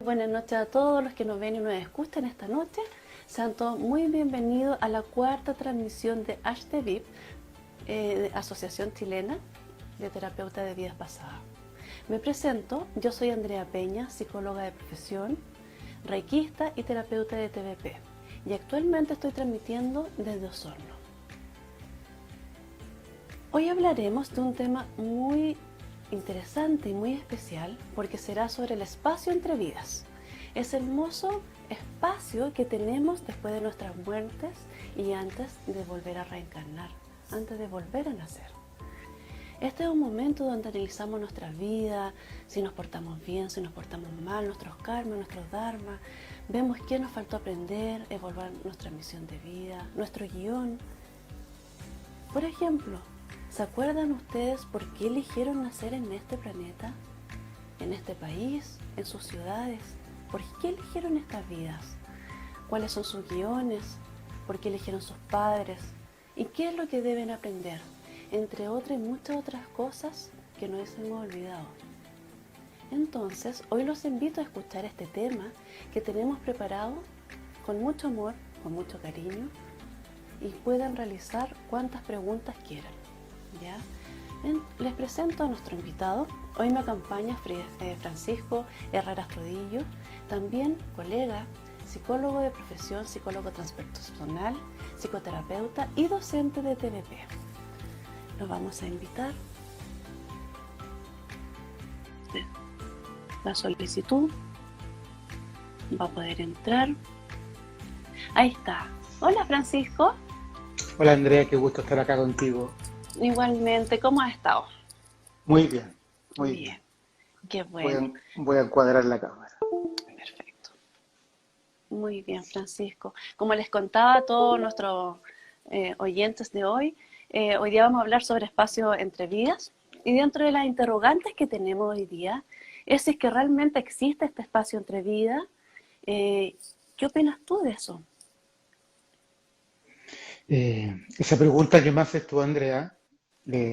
buenas noches a todos los que nos ven y nos escuchan esta noche. Sean todos muy bienvenidos a la cuarta transmisión de HTVIP, de Asociación Chilena de Terapeutas de Vidas Pasadas. Me presento, yo soy Andrea Peña, psicóloga de profesión, reikista y terapeuta de TVP, y actualmente estoy transmitiendo desde Osorno. Hoy hablaremos de un tema muy interesante y muy especial porque será sobre el espacio entre vidas. Ese hermoso espacio que tenemos después de nuestras muertes y antes de volver a reencarnar, antes de volver a nacer. Este es un momento donde analizamos nuestra vida, si nos portamos bien, si nos portamos mal, nuestros karmas, nuestros dharmas, vemos qué nos faltó aprender, evaluar nuestra misión de vida, nuestro guión. Por ejemplo, ¿se acuerdan ustedes por qué eligieron nacer en este planeta, en este país, en sus ciudades? ¿Por qué eligieron estas vidas? ¿Cuáles son sus guiones? ¿Por qué eligieron sus padres? ¿Y qué es lo que deben aprender? Entre otras y muchas otras cosas que nos hemos olvidado. Entonces, hoy los invito a escuchar este tema que tenemos preparado con mucho amor, con mucho cariño, y puedan realizar cuantas preguntas quieran. ¿Ya? Les presento a nuestro invitado. Hoy me acompaña Francisco Herrera Astrodillo, también colega, psicólogo de profesión, psicólogo transpersonal, psicoterapeuta y docente de TVP. Lo vamos a invitar. La solicitud va a poder entrar. Ahí está. Hola, Francisco. Hola Andrea, qué gusto estar acá contigo. Igualmente, ¿cómo has estado? Muy bien, muy bien. Qué bueno. Voy a encuadrar la cámara. Perfecto. Muy bien, Francisco. Como les contaba a todos nuestros oyentes de hoy, hoy día vamos a hablar sobre espacio entre vidas. Y dentro de las interrogantes que tenemos hoy día, es si es que realmente existe este espacio entre vidas. ¿Qué opinas tú de eso? Esa pregunta que me haces tú, Andrea, es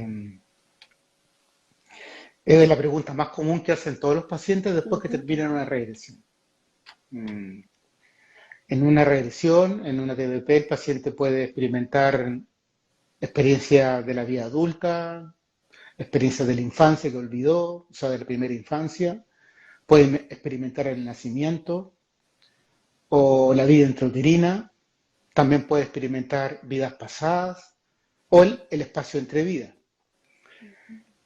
de la pregunta más común que hacen todos los pacientes después que terminan una regresión. En una regresión, en una TVP, el paciente puede experimentar experiencia de la vida adulta, experiencia de la infancia que olvidó, o sea, de la primera infancia, puede experimentar el nacimiento o la vida intrauterina, también puede experimentar vidas pasadas o el espacio entre vidas.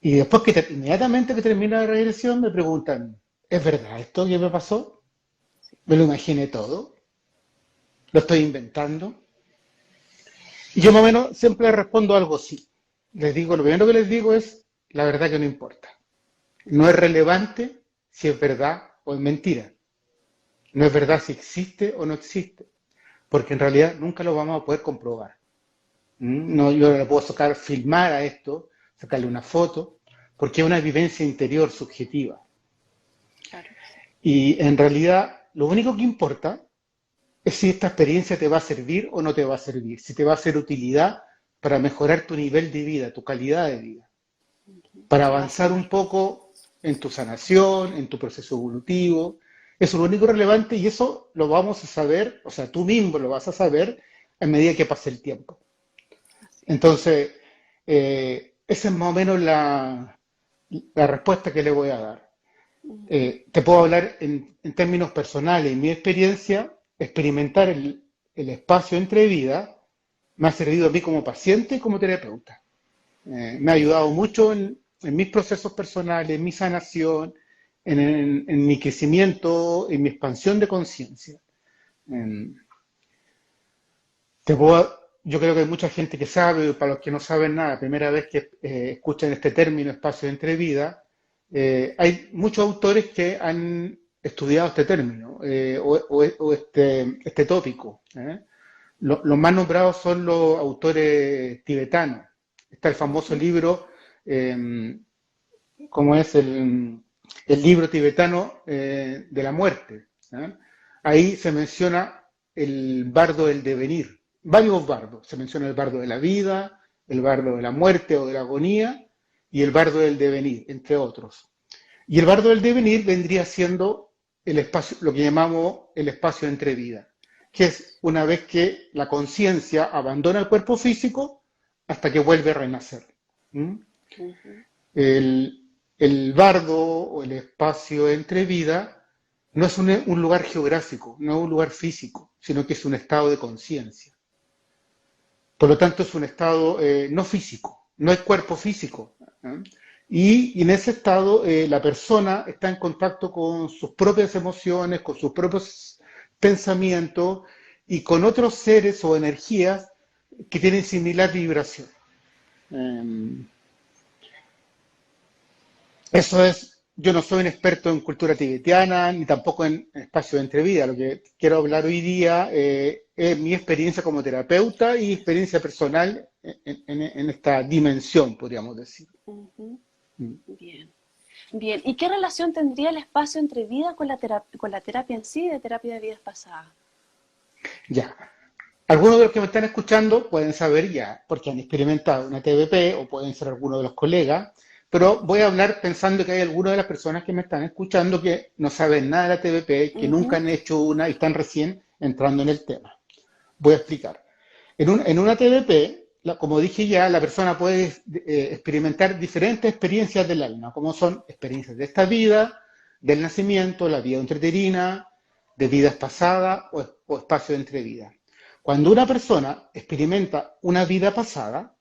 Y después inmediatamente que termina la regresión me preguntan, ¿es verdad esto que me pasó? ¿Me lo imaginé todo? ¿Lo estoy inventando? Y yo más o menos siempre les respondo algo así. Les digo, lo primero que les digo es, la verdad que no importa. No es relevante si es verdad o es mentira. No es verdad si existe o no existe. Porque en realidad nunca lo vamos a poder comprobar. No, yo no le puedo filmar a esto, sacarle una foto, porque es una vivencia interior subjetiva. Claro. Y en realidad lo único que importa es si esta experiencia te va a servir o no te va a servir, si te va a hacer utilidad para mejorar tu nivel de vida, tu calidad de vida, para avanzar un poco en tu sanación, en tu proceso evolutivo. Eso es lo único relevante y eso lo vamos a saber, o sea, tú mismo lo vas a saber a medida que pase el tiempo. Entonces, esa es más o menos la respuesta que le voy a dar. Te puedo hablar en términos personales. En mi experiencia, experimentar el espacio entre vidas me ha servido a mí como paciente y como terapeuta. Me ha ayudado mucho en mis procesos personales, en mi sanación, en mi crecimiento, en mi expansión de conciencia. Yo creo que hay mucha gente que sabe, para los que no saben nada, primera vez que escuchan este término espacio entre vidas, hay muchos autores que han estudiado este término o este tópico. Los más nombrados son los autores tibetanos. Está el famoso libro, como es el libro tibetano de la muerte. Ahí se menciona el bardo del devenir. Varios bardos. Se menciona el bardo de la vida, el bardo de la muerte o de la agonía y el bardo del devenir, entre otros. Y el bardo del devenir vendría siendo el espacio, lo que llamamos el espacio entre vidas, que es una vez que la conciencia abandona el cuerpo físico hasta que vuelve a renacer. ¿Mm? Ujú. El bardo o el espacio entre vidas no es un lugar geográfico, no es un lugar físico, sino que es un estado de conciencia. Por lo tanto, es un estado no físico, no es cuerpo físico. ¿Eh? Y en ese estado la persona está en contacto con sus propias emociones, con sus propios pensamientos y con otros seres o energías que tienen similar vibración. Eh, Eso es, yo no soy un experto en cultura tibetiana ni tampoco en espacio de entrevida. Lo que quiero hablar hoy día es mi experiencia como terapeuta y experiencia personal en esta dimensión, podríamos decir. Ujú. Mm. Bien. Bien. ¿Y qué relación tendría el espacio entre vida con la terapia en sí, de terapia de vidas pasadas? Ya. Algunos de los que me están escuchando pueden saber ya, porque han experimentado una TBP o pueden ser algunos de los colegas, pero voy a hablar pensando que hay algunas de las personas que me están escuchando que no saben nada de la TBP, que nunca Ujú. han hecho una y están recién entrando en el tema. Voy a explicar. En una TDP, como dije ya, la persona puede experimentar diferentes experiencias del alma, como son experiencias de esta vida, del nacimiento, la vida intrauterina, de vidas pasadas o espacio entre vidas. Cuando una persona experimenta una vida pasada,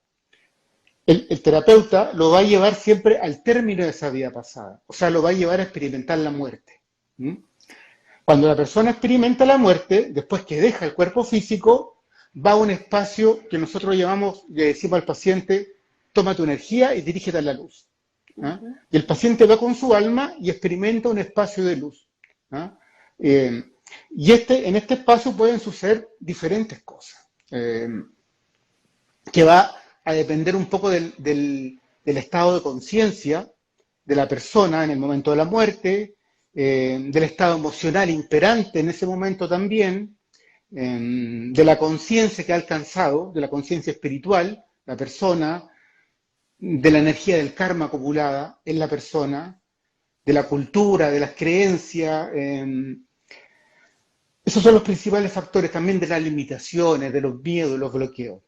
el terapeuta lo va a llevar siempre al término de esa vida pasada, o sea, lo va a llevar a experimentar la muerte. ¿Mm? Cuando la persona experimenta la muerte, después que deja el cuerpo físico, va a un espacio que nosotros llamamos, le decimos al paciente, toma tu energía y dirígete a la luz. ¿Ah? Ujú. Y el paciente va con su alma y experimenta un espacio de luz. ¿Ah? Eh, y en este espacio pueden suceder diferentes cosas, que va a depender un poco del estado de conciencia de la persona en el momento de la muerte, del estado emocional imperante en ese momento también, de la conciencia que ha alcanzado, de la conciencia espiritual, la persona, de la energía del karma acumulada en la persona, de la cultura, de las creencias. Esos son los principales factores también de las limitaciones, de los miedos, de los bloqueos.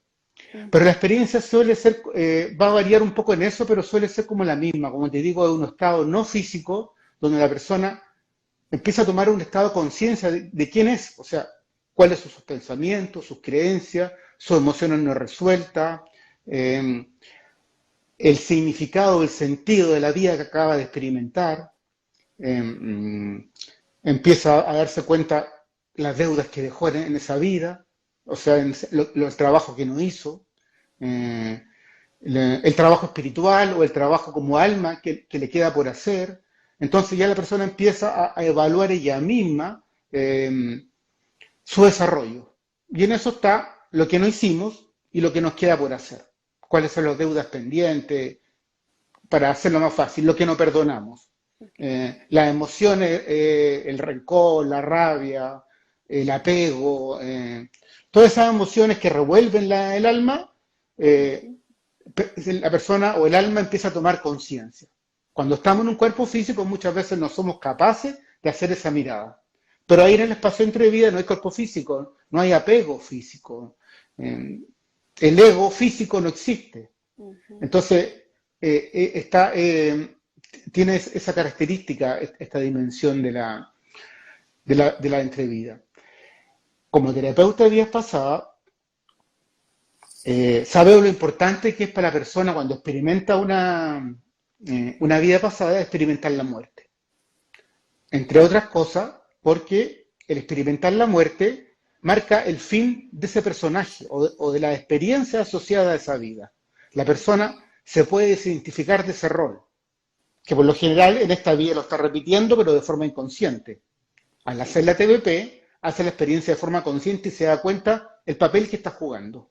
Pero la Ujú. experiencia suele ser, va a variar un poco en eso, pero suele ser como la misma, como te digo, de un estado no físico, donde la persona empieza a tomar un estado de conciencia de quién es, o sea, cuáles son sus pensamientos, sus creencias, sus emociones no resueltas, eh, el significado, el sentido de la vida que acaba de experimentar, empieza a darse cuenta las deudas que dejó en esa vida, o sea, el trabajo que no hizo, eh, el trabajo espiritual o el trabajo como alma que le queda por hacer. Entonces ya la persona empieza a evaluar ella misma su desarrollo. Y en eso está lo que no hicimos y lo que nos queda por hacer. Cuáles son las deudas pendientes, para hacerlo más fácil, lo que no perdonamos. Ok. Las emociones, el rencor, la rabia, el apego, todas esas emociones que revuelven el alma, eh, Ujú. la persona o el alma empieza a tomar conciencia. Cuando estamos en un cuerpo físico muchas veces no somos capaces de hacer esa mirada. Pero ahí en el espacio entre vida no hay cuerpo físico, no hay apego físico. Eh, el ego físico no existe. Ujú. Entonces, tiene esa característica, esta dimensión de la entrevida. Como terapeuta de vidas pasadas, sabemos lo importante que es para la persona cuando experimenta una vida pasada, experimentar la muerte. Entre otras cosas, porque el experimentar la muerte marca el fin de ese personaje o de la experiencia asociada a esa vida. La persona se puede desidentificar de ese rol, que por lo general en esta vida lo está repitiendo, pero de forma inconsciente. Al Sí. hacer la TBP, hace la experiencia de forma consciente y se da cuenta el papel que está jugando.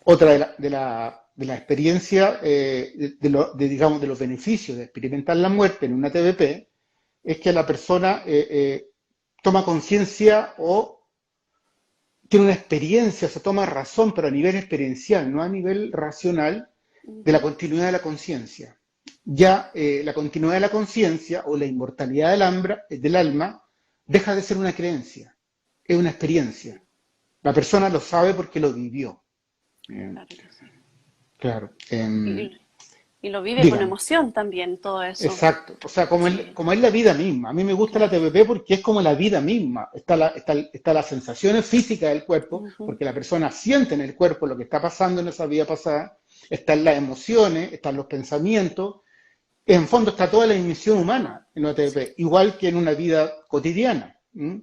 Otra de la experiencia, digamos, de los beneficios de experimentar la muerte en una TBP, es que la persona toma conciencia o tiene una experiencia, se toma razón, pero a nivel experiencial, no a nivel racional, de la Ujú. continuidad de la conciencia. ya la continuidad de la conciencia o la inmortalidad del alma deja de ser una creencia, es una experiencia. La persona lo sabe porque lo vivió. Eh, Claro que sí. claro. Y lo vive con Dígame. emoción también, todo eso. Exacto. O sea, Sí, como es la vida misma. A mí me gusta la claro. TPP porque es como la vida misma. Está las sensaciones físicas del cuerpo, Ujú. porque la persona siente en el cuerpo lo que está pasando en esa vida pasada. Están las emociones, están los pensamientos. En fondo está toda la dimensión Está todo. humana en una Sí, TPP, igual que en una vida cotidiana. ¿Mm?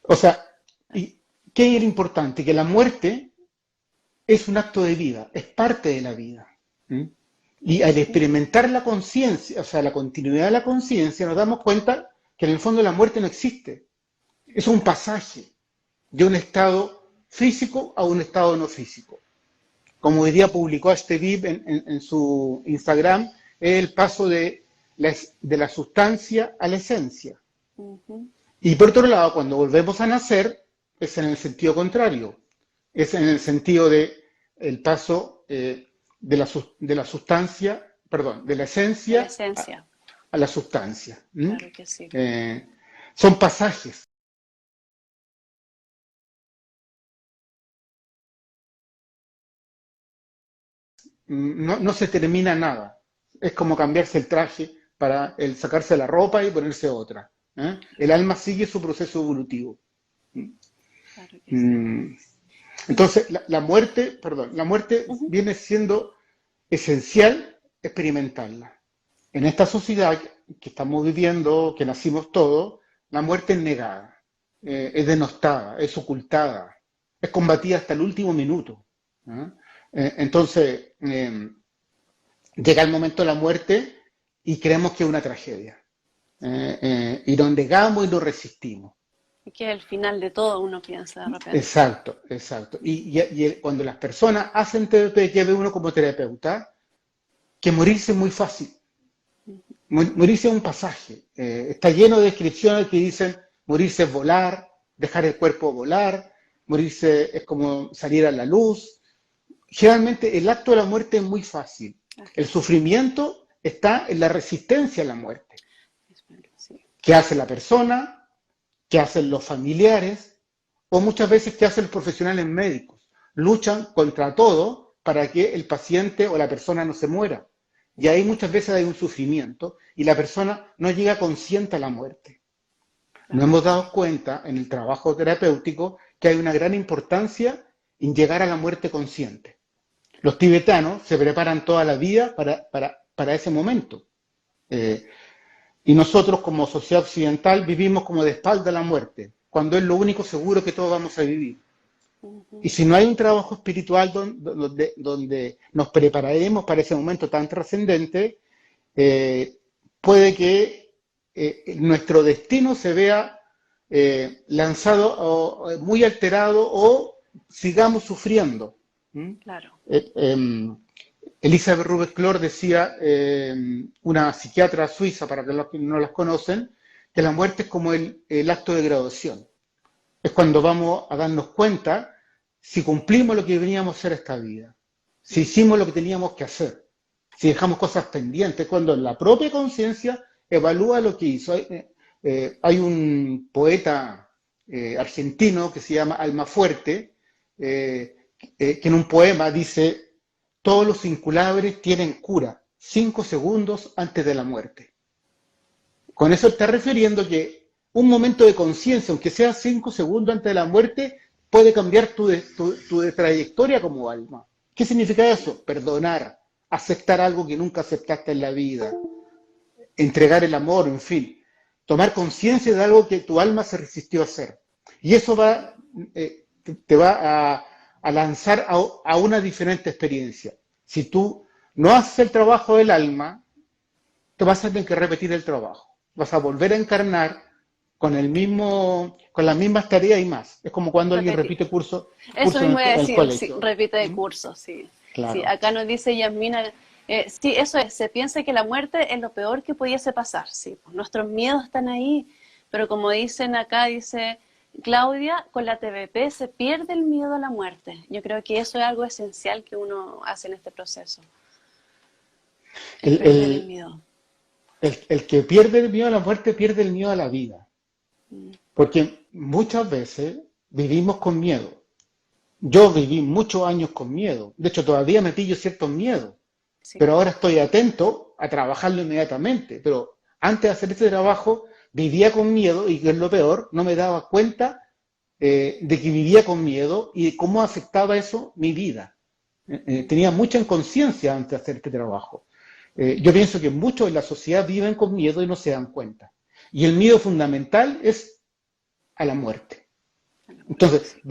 O sea, claro. ¿y qué es lo importante? Que la muerte es un acto de vida, es parte de la vida. ¿Mm? Y al Ujú. experimentar la conciencia, o sea, la continuidad de la conciencia, nos damos cuenta que en el fondo la muerte no existe. Es un Claro. pasaje de un estado físico a un estado no físico. Como hoy día publicó este VIP en su Instagram, es el paso de la sustancia a la esencia. Ujú. Y por otro lado, cuando volvemos a nacer, es en el sentido contrario, es en el sentido de el paso de la sustancia, perdón, de la De la esencia esencia. a la sustancia. ¿Mm? Claro que sí. Eh, son pasajes. No se termina nada. Es como cambiarse el traje para el sacarse la ropa y ponerse otra. ¿Eh? El alma sigue su proceso evolutivo. Claro que sí. Mm. Entonces, la muerte Ujú. viene siendo esencial experimentarla. En esta sociedad que estamos viviendo, que nacimos todos, la muerte es negada, es denostada, es ocultada, es combatida hasta el último minuto. ¿Ah? Entonces, llega el momento de la muerte y creemos que es una tragedia. Y nos negamos y nos resistimos. Y que es el final de todo, uno piensa de repente. Exacto, exacto. Cuando las personas hacen TPP, que ve uno como terapeuta, que morirse es muy fácil. Morirse es un pasaje. Está lleno de descripciones que dicen morirse es volar, dejar el cuerpo volar, morirse es como salir a la luz. Generalmente el acto de la muerte es muy fácil. El Ajá. sufrimiento está en la resistencia a la muerte. Sí. ¿Qué hace la persona? ¿Qué hacen los familiares? O muchas veces qué hacen los profesionales médicos. Luchan contra todo para que el paciente o la persona no se muera. Y ahí muchas veces hay un sufrimiento y la persona no llega consciente a la muerte. Nos Claro hemos que sí. dado cuenta en el trabajo terapéutico que hay una gran importancia en llegar a la muerte consciente. Los tibetanos se preparan toda la vida para ese momento. Eh, y nosotros como sociedad occidental vivimos como de espalda a la muerte, cuando es lo único seguro que todos vamos a vivir. Y Ujú. si no hay un trabajo espiritual donde nos prepararemos para ese momento tan trascendente, eh, puede que nuestro destino se vea lanzado o muy alterado o sigamos sufriendo. ¿Mm? Claro. Eh, eh, Elizabeth Rubes-Clor decía, una psiquiatra suiza, para los que no las conocen, que la muerte es como el acto de graduación. Es cuando vamos a darnos cuenta si cumplimos lo que veníamos a hacer esta vida, si Ujú. hicimos lo que teníamos que hacer, si dejamos cosas pendientes, cuando la propia conciencia evalúa lo que hizo. Hay un poeta argentino que se llama Almafuerte, que en un poema dice, todos los inculables tienen cura 5 segundos antes de la muerte. Con eso está refiriendo que un momento de conciencia, aunque sea 5 segundos antes de la muerte, puede cambiar tu trayectoria como alma. ¿Qué significa eso? Perdonar, aceptar algo que nunca aceptaste en la vida, entregar el amor, en fin, tomar conciencia de algo que tu alma se resistió a hacer. Y eso te va a lanzar a una diferente experiencia. Si tú no haces el trabajo del alma, te vas a tener que repetir el trabajo. Vas a volver a encarnar con las mismas tareas y más. Es como cuando alguien Repetir. repite Eso curso mismo voy a en el decir, sí, colegio. repite de ¿Mm? curso, sí. Sí, Claro. acá nos dice Yasmina, sí, eso es, se piensa que la muerte es lo peor que pudiese pasar, sí, pues nuestros miedos están ahí, pero como dicen acá, dice Claudia, con la TVP se pierde el miedo a la muerte. Yo creo que eso es algo esencial que uno hace en este proceso. El El, perder el el- miedo. el que pierde el miedo a la muerte pierde el miedo a la vida, Mm, porque muchas veces vivimos con miedo. Yo viví muchos años con miedo, de hecho todavía me pillo ciertos miedos, sí, pero ahora estoy atento a trabajarlo inmediatamente. Pero antes de hacer este trabajo vivía con miedo y que es lo peor, no me daba cuenta de que vivía con miedo y de cómo afectaba eso mi vida. ujú, Tenía mucha inconsciencia antes de hacer este trabajo. Yo pienso que muchos en la sociedad viven con miedo y no se dan cuenta. Y el miedo fundamental es a la muerte. a la muerte, Entonces, sí.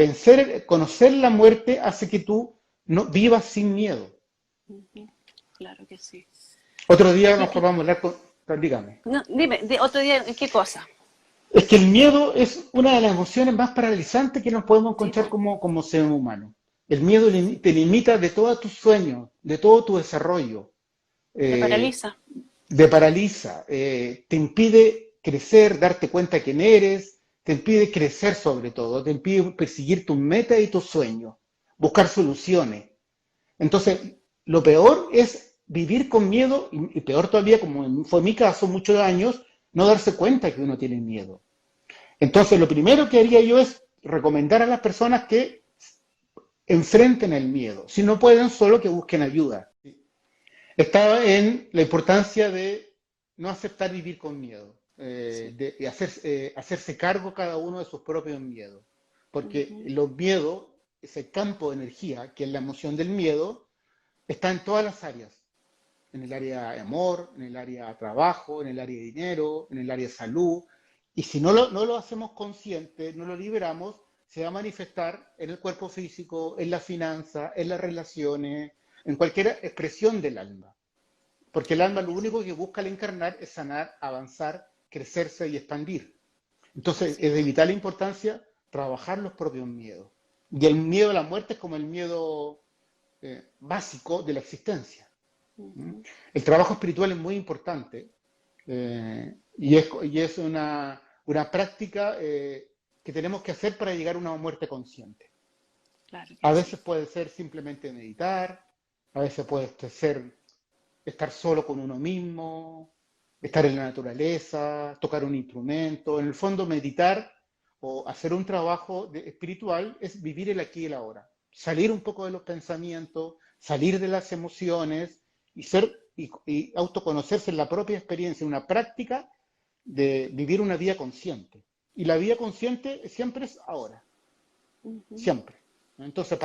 conocer la muerte hace que tú no vivas sin miedo. Ujú, claro que sí. Otro día a lo Y, mejor vamos a hablar con, dígame. no, dime, de otro día, ¿qué cosa? Es que el miedo es una de las emociones más paralizantes que nos podemos Sí, encontrar po, como seres humanos. El miedo te limita de todos tus sueños, de todo tu desarrollo, te eh, paraliza. te paraliza, te impide crecer, darte cuenta quién eres, te impide crecer sobre todo, te impide perseguir tus metas y tus sueños, buscar soluciones. Entonces, lo peor es vivir con miedo y peor todavía, como fue mi caso, muchos años, no darse cuenta que uno tiene miedo. Entonces, lo primero que haría yo es recomendar a las personas que enfrenten el miedo. Si no pueden, solo que busquen ayuda. Estaba en la importancia de no aceptar vivir con miedo, Sí. de hacerse cargo cada uno de sus propios miedos. Porque Ujú, los miedos, ese campo de energía, que es la emoción del miedo, está en todas las áreas. En el área de amor, en el área de trabajo, en el área de dinero, en el área de salud. Y si no lo hacemos consciente, no lo liberamos, se va a manifestar en el cuerpo físico, en la finanza, en las relaciones, en cualquier expresión del alma. Porque el alma claro lo que sí. único que busca al encarnar es sanar, avanzar, crecerse y expandir. Entonces Así es de es. vital importancia trabajar los propios miedos. Y el miedo a la muerte es como el miedo básico de la existencia. ¿Mm? Ujú, El trabajo espiritual es muy importante y es una práctica que tenemos que hacer para llegar a una muerte consciente. claro A que sí. veces puede ser simplemente meditar, a veces puede ser estar solo con uno mismo, estar en la naturaleza, tocar un instrumento. En el fondo, meditar o hacer un trabajo espiritual es vivir el aquí y el ahora. Salir un poco de los pensamientos, salir de las emociones y autoconocerse en la propia experiencia, una práctica de vivir una vida consciente. Y la vida consciente siempre es ahora, Ujú, siempre. Entonces,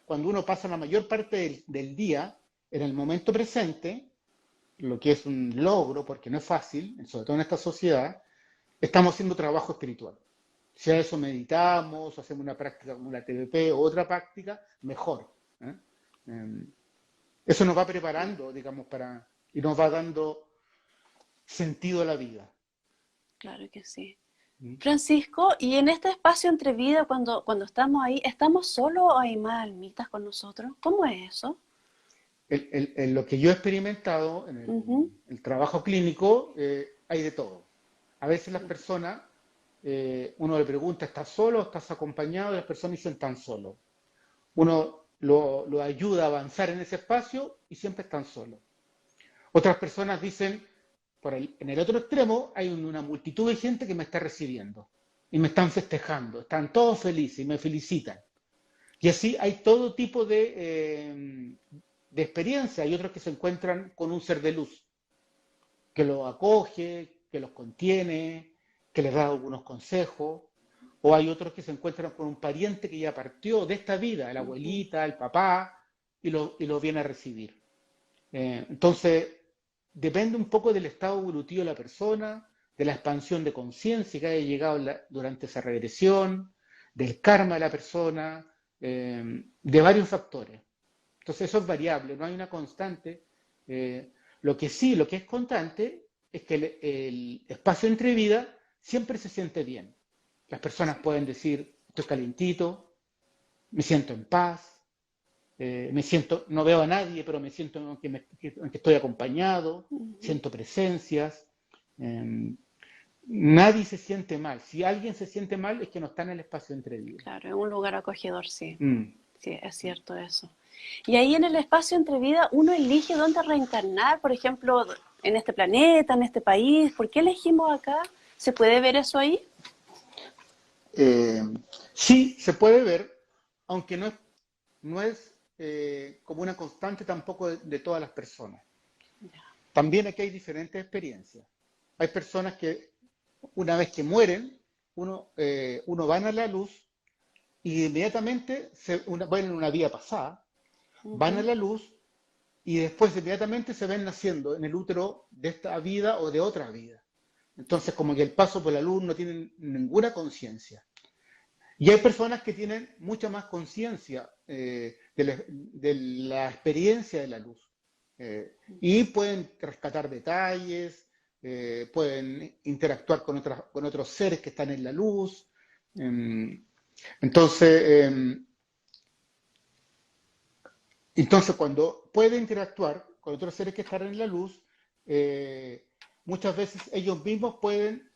cuando uno pasa la mayor parte del día en el momento presente, lo que es un logro, porque no es fácil, sobre todo en esta sociedad, estamos haciendo trabajo espiritual. Si a eso meditamos, hacemos una práctica como la TVP o otra práctica, mejor. ¿Eh? Eh, Eso nos va sí, preparando, digamos, y nos va dando sentido a la vida. claro que sí. ¿Mm? Francisco, y en este espacio entre vida, cuando estamos ahí, ¿estamos solos o hay más almitas con nosotros? ¿Cómo es eso? En lo que yo he experimentado en Ujú, el trabajo clínico, hay de todo. A veces las personas, uno le pregunta, ¿estás solo o estás acompañado? Y las personas dicen, están solo. Uno lo ayuda a avanzar en ese espacio y siempre están solos. Otras personas dicen, en el otro extremo hay una multitud de gente que me está recibiendo y me están festejando, están todos felices y me felicitan. Y así hay todo tipo de experiencia. Hay otros que se encuentran con un ser de luz que los acoge, que los contiene, que les da algunos consejos. O hay otros que se encuentran con un pariente que ya partió de esta vida, la ujú, abuelita, el papá, y lo viene a recibir. Entonces, depende un poco del estado evolutivo de la persona, de la expansión de conciencia que haya llegado durante esa regresión, del karma de la persona, de varios factores. Entonces, eso es variable, no hay una constante. Lo que es constante es que el espacio entre vida siempre se siente bien. Las personas sí, pueden decir, estoy calentito, me siento en paz, no veo a nadie, pero me siento que estoy acompañado, ujú, siento presencias. eh, Nadie se siente mal. Si alguien se siente mal es que no está en el espacio entre vidas. claro, es un lugar acogedor, sí. Mm. Sí, es cierto eso. Y ahí en el espacio entre vida uno elige dónde reencarnar, por ejemplo, en este planeta, en este país. ¿Por qué elegimos acá? ¿Se puede ver eso ahí? Eh, sí, se puede ver, aunque no es como una constante tampoco de todas las personas. También aquí hay diferentes experiencias. Hay personas que una vez que mueren, uno van a la luz y inmediatamente van en una vida pasada, van a Ujú. la luz y después inmediatamente se ven naciendo en el útero de esta vida o de otra vida. Entonces, como que el paso por la luz no tienen ninguna conciencia. Y hay personas que tienen mucha más conciencia de la experiencia de la luz. Y pueden rescatar detalles, pueden interactuar con otros seres que están en la luz. Eh, entonces, entonces, cuando puede interactuar con otros seres que están en la luz, eh, muchas veces ellos mismos pueden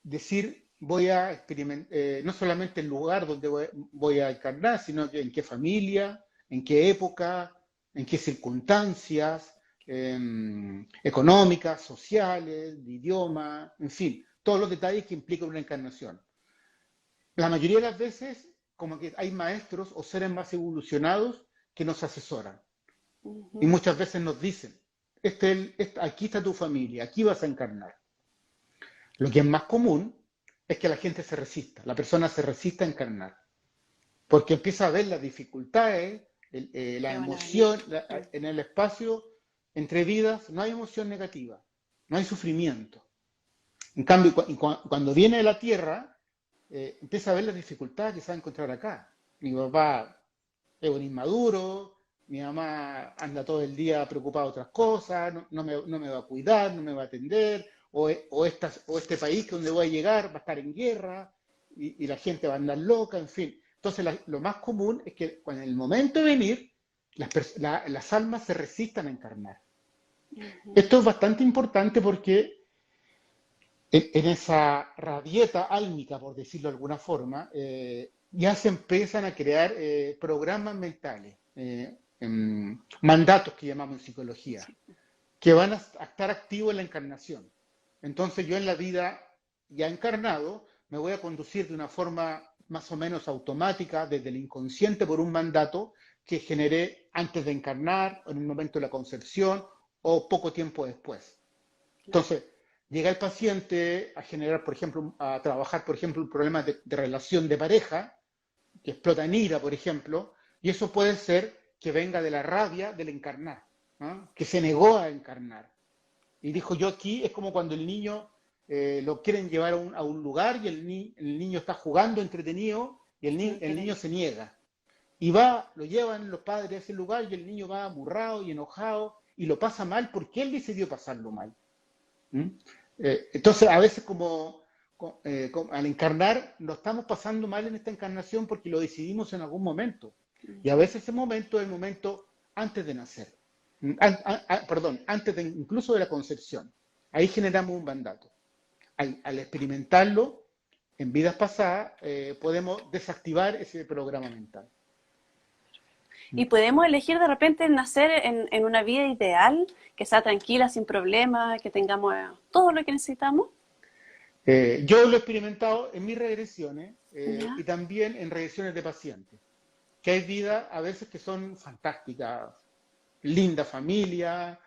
decir, voy a experimentar, no solamente el lugar donde voy a encarnar, sino que en qué familia, en qué época, en qué circunstancias económicas, sociales, de idioma, en fin, todos los detalles que implica una encarnación. La mayoría de las veces, como que hay maestros o seres más evolucionados que nos asesoran. Y Ujú. muchas veces nos dicen, aquí está tu familia, aquí vas a encarnar. Lo que es más común es que la gente se resista, la persona se resista a encarnar, porque empieza a ver las dificultades, la Que van a venir. emoción, en el espacio entre vidas no hay emoción negativa, no hay sufrimiento. En cambio, cuando viene de la Tierra, empieza a ver las dificultades que se va a encontrar acá. Mi papá es un inmaduro, mi mamá anda todo el día preocupada de otras cosas, no me va a cuidar, no me va a atender, o este país que donde voy a llegar va a estar en guerra y la gente va a andar loca, en fin. Entonces lo más común es que en el momento de venir, las almas se resistan a encarnar. Ujú. Esto es bastante importante porque en esa rabieta álmica, por decirlo de alguna forma, ya se empiezan a crear programas mentales, mandatos que llamamos en psicología, Sí. que van a estar activos en la encarnación. Entonces yo en la vida ya encarnado me voy a conducir de una forma más o menos automática desde el inconsciente por un mandato que generé antes de encarnar, en un momento de la concepción o poco tiempo después. Claro. Entonces, llega el paciente a generar, por ejemplo, a trabajar, por ejemplo, un problema de relación de pareja, que explota en ira, por ejemplo, y eso puede ser que venga de la rabia del encarnar, ¿no? Que se negó a encarnar. Y dijo, yo aquí es como cuando el niño lo quieren llevar a un lugar y el niño está jugando entretenido y No el quiere niño ir. se niega. Y lo llevan los padres a ese lugar y el niño va aburrado y enojado y lo pasa mal porque él decidió pasarlo mal. ¿Mm? Entonces, a veces al encarnar, nos estamos pasando mal en esta encarnación porque lo decidimos en algún momento. Y a Ujú. veces ese momento es el momento antes de nacer. Perdón, antes incluso de la concepción. Ahí generamos un mandato. Al experimentarlo en vidas pasadas, podemos desactivar ese programa mental. Y podemos elegir de repente nacer en una vida ideal, que sea tranquila, sin problemas, que tengamos todo lo que necesitamos. Yo lo he experimentado en mis regresiones y ¿Ya? también en regresiones de pacientes, que hay vidas a veces que son fantásticas, linda familia,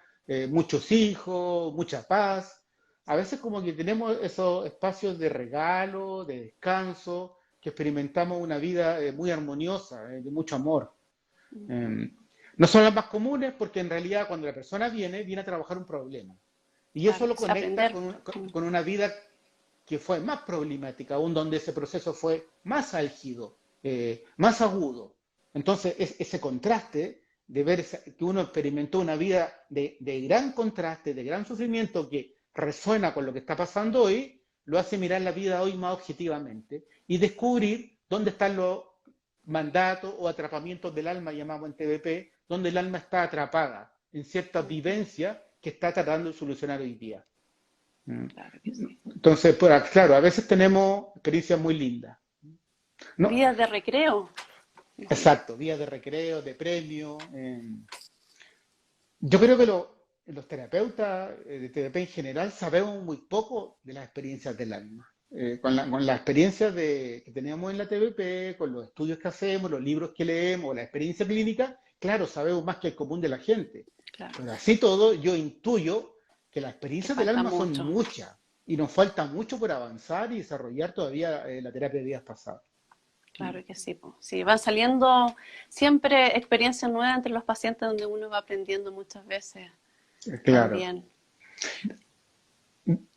muchos hijos, mucha paz. A veces como que tenemos esos espacios de regalo, de descanso, que experimentamos una vida muy armoniosa, de mucho amor. Ujú. Eh, no son las más comunes porque en realidad cuando la persona viene a trabajar un problema. Y eso Claro, lo conecta aprender. con una vida que fue más problemática, aún donde ese proceso fue más álgido, más agudo. Entonces, ese contraste de ver que uno experimentó una vida de gran contraste, de gran sufrimiento, que resuena con lo que está pasando hoy, lo hace mirar la vida hoy más objetivamente y descubrir dónde están los mandatos o atrapamientos del alma, llamamos en TBP, donde el alma está atrapada en ciertas Ujú. vivencias que está tratando de solucionar hoy día. Claro que sí. Entonces, pues, claro, a veces tenemos experiencias muy lindas. ¿No? Vidas de recreo. No. Exacto, días de recreo, de premio. Yo creo que los terapeutas de TDP en general sabemos muy poco de las experiencias del alma. Con las experiencias que tenemos en la TBP, con los estudios que hacemos, los libros que leemos, la experiencia clínica, claro, sabemos más que el común de la gente. Claro, Pero así todo, yo intuyo que las que experiencias del falta alma son mucho. muchas y nos falta mucho por avanzar y desarrollar todavía la terapia de vidas pasadas. Claro que sí, po. Sí, van saliendo siempre experiencias nuevas entre los pacientes donde uno va aprendiendo muchas veces Claro. también.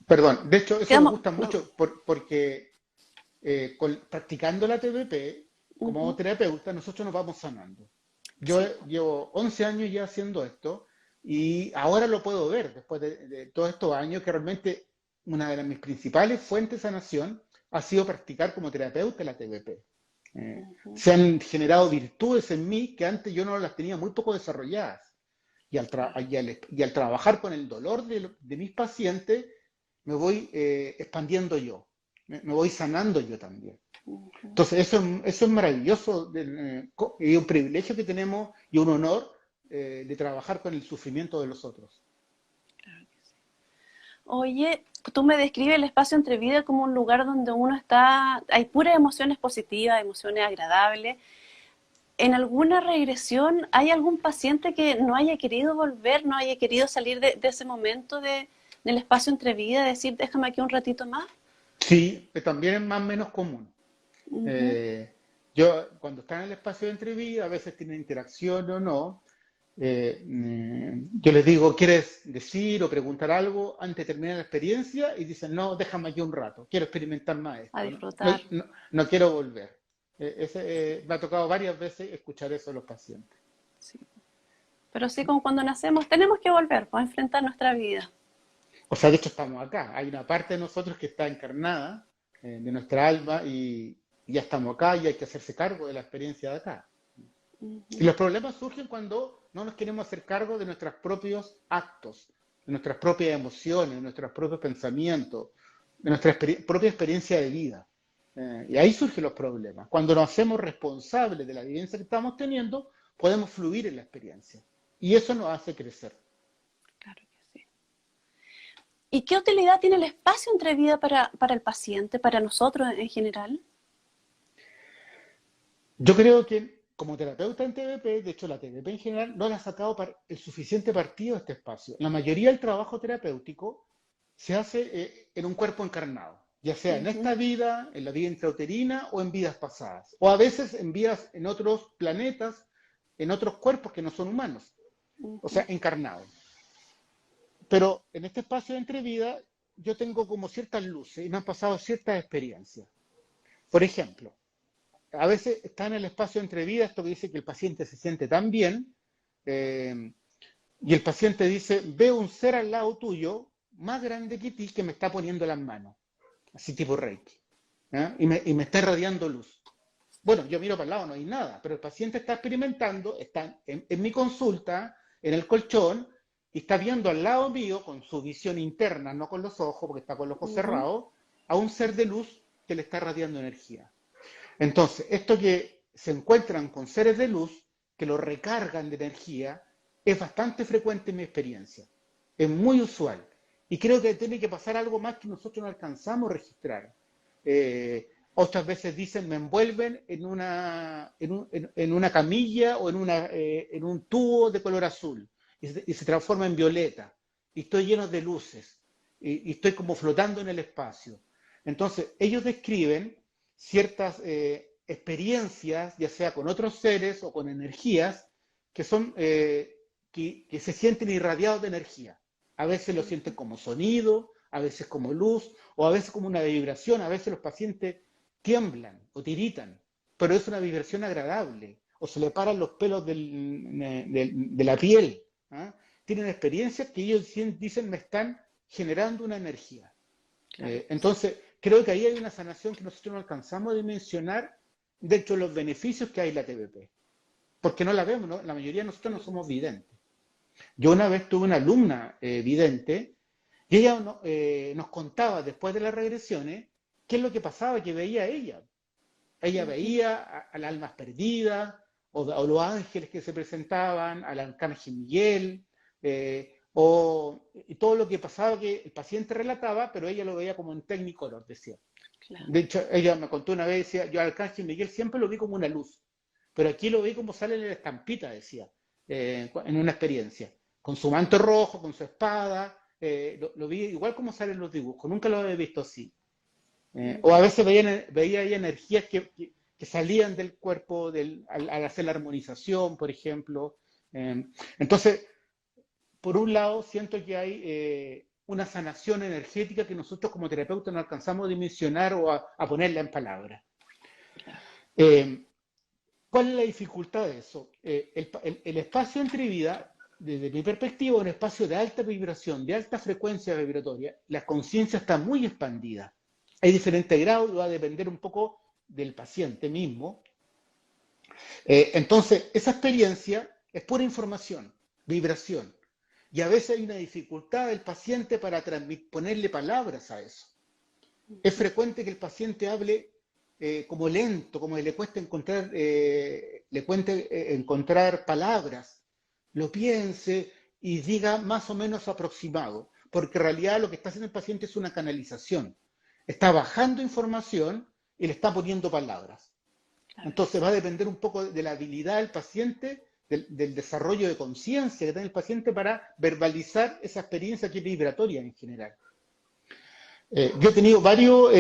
Perdón, de hecho eso me Quedamos, gusta no, mucho porque practicando la TBP como ujú, terapeuta nosotros nos vamos sanando. Yo sí, po. llevo 11 años ya haciendo esto y ahora lo puedo ver después de todos estos años que realmente una de mis principales fuentes de sanación ha sido practicar como terapeuta la TBP. Ujú, Se han generado virtudes en mí que antes yo no las tenía muy poco desarrolladas. claro. Y al trabajar con el dolor de mis pacientes, me voy expandiendo yo, me voy sanando yo también. Ujú, Entonces, eso es maravilloso y un privilegio que tenemos y un honor de trabajar con el sufrimiento de los otros. claro que sí. Oye, tú me describes el espacio entre vida como un lugar donde uno está, hay puras emociones positivas, emociones agradables. ¿En alguna regresión hay algún paciente que no haya querido volver, no haya querido salir de ese momento del espacio entre vida, decir, déjame aquí un ratito más? Sí, que también es más o menos común. Ujú, Eh, yo, cuando están en el espacio de entrevista, a veces tienen interacción o no. Yo les digo, ¿quieres decir o preguntar algo antes de terminar la experiencia? Y dicen, no, déjame aquí un rato, quiero experimentar más a esto, no, no, disfrutar. no quiero volver. Me ha tocado varias veces escuchar eso a los pacientes. Sí. Pero sí, como cuando nacemos, tenemos que volver pues, a enfrentar nuestra vida. O sea, de hecho estamos acá. Hay una parte de nosotros que está encarnada, de nuestra alma, y ya estamos acá y hay que hacerse cargo de la experiencia de acá. Y Ujú, los problemas surgen cuando no nos queremos hacer cargo de nuestros propios actos, de nuestras propias emociones, de nuestros propios pensamientos, de nuestra propia experiencia de vida. Y ahí surgen los problemas. Cuando nos hacemos responsables de la vivencia que estamos teniendo, podemos fluir en la experiencia. Y eso nos hace crecer. claro que sí. ¿Y qué utilidad tiene el espacio entre vida para el paciente, para nosotros en general? Yo creo que como terapeuta en TBP, de hecho la TBP en general, no le ha sacado el suficiente partido a este espacio. La mayoría del trabajo terapéutico se hace en un cuerpo encarnado, ya sea en Ujú, esta vida, en la vida intrauterina o en vidas pasadas, o a veces en vidas en otros planetas, en otros cuerpos que no son humanos, o ujú, sea, encarnados. Pero en este espacio de entrevida yo tengo como ciertas luces y me han pasado ciertas experiencias. Por ejemplo, a veces está en el espacio de entrevista esto que dice que el paciente se siente tan bien eh, y el paciente dice, veo un ser al lado tuyo más grande que ti que me está poniendo las manos, así tipo Reiki, ¿eh? Y me está irradiando luz. Bueno, yo miro para el lado, no hay nada, pero el paciente está experimentando, está en mi consulta, en el colchón, y está viendo al lado mío, con su visión interna, no con los ojos, porque está con los ojos ujú, cerrados, a un ser de luz que le está irradiando energía. Entonces, esto que se encuentran con seres de luz que lo recargan de energía es bastante frecuente en mi experiencia. Es muy usual. Y creo que tiene que pasar algo más que nosotros no alcanzamos a registrar. Otras veces dicen, me envuelven en una camilla o en un tubo de color azul y se transforma en violeta. Y estoy lleno de luces. Y estoy como flotando en el espacio. Entonces, ellos describen ciertas experiencias, ya sea con otros seres o con energías, que son que se sienten irradiados de energía. A veces lo sienten como sonido, a veces como luz, o a veces como una vibración. A veces los pacientes tiemblan o tiritan, pero es una vibración agradable, o se le paran los pelos de la piel. ¿Ah? Tienen experiencias que ellos dicen me están generando una energía. claro que sí. Entonces, creo que ahí hay una sanación que nosotros no alcanzamos a dimensionar dentro de los beneficios que hay en la TBP, porque no la vemos, ¿no? La mayoría de nosotros no somos videntes. Yo una vez tuve una alumna vidente y ella nos contaba después de las regresiones qué es lo que pasaba, que veía ella. Ella Ujú. veía a las almas perdidas, o los ángeles que se presentaban, al arcángel Miguel, y todo lo que pasaba que el paciente relataba, pero ella lo veía como en Technicolor, decía. Claro. De hecho, ella me contó una vez, decía, yo al arcángel Miguel siempre lo vi como una luz, pero aquí lo vi como sale en la estampita, decía, en una experiencia, con su manto rojo, con su espada, lo vi igual como sale en los dibujos, nunca lo había visto así. O a Ujú. veces veía ahí energías que salían del cuerpo al hacer la armonización, por ejemplo. Entonces, por un lado, siento que hay una sanación energética que nosotros como terapeutas no alcanzamos a dimensionar o a ponerla en palabras. Claro. Eh, ¿Cuál es la dificultad de eso? El espacio entre vida, desde mi perspectiva, es un espacio de alta vibración, de alta frecuencia vibratoria. La conciencia está muy expandida. Hay diferentes grados, va a depender un poco del paciente mismo. Entonces, esa experiencia es pura información, vibración. Y a veces hay una dificultad del paciente para ponerle palabras a eso. Es Ujú. frecuente que el paciente hable como lento, como le cueste encontrar palabras, lo piense y diga más o menos aproximado, porque en realidad lo que está haciendo el paciente es una canalización. Está bajando información y le está poniendo palabras. Claro que Entonces sí. va a depender un poco de la habilidad del paciente, del desarrollo de conciencia que tiene el paciente para verbalizar esa experiencia que es vibratoria en general. Yo he tenido varios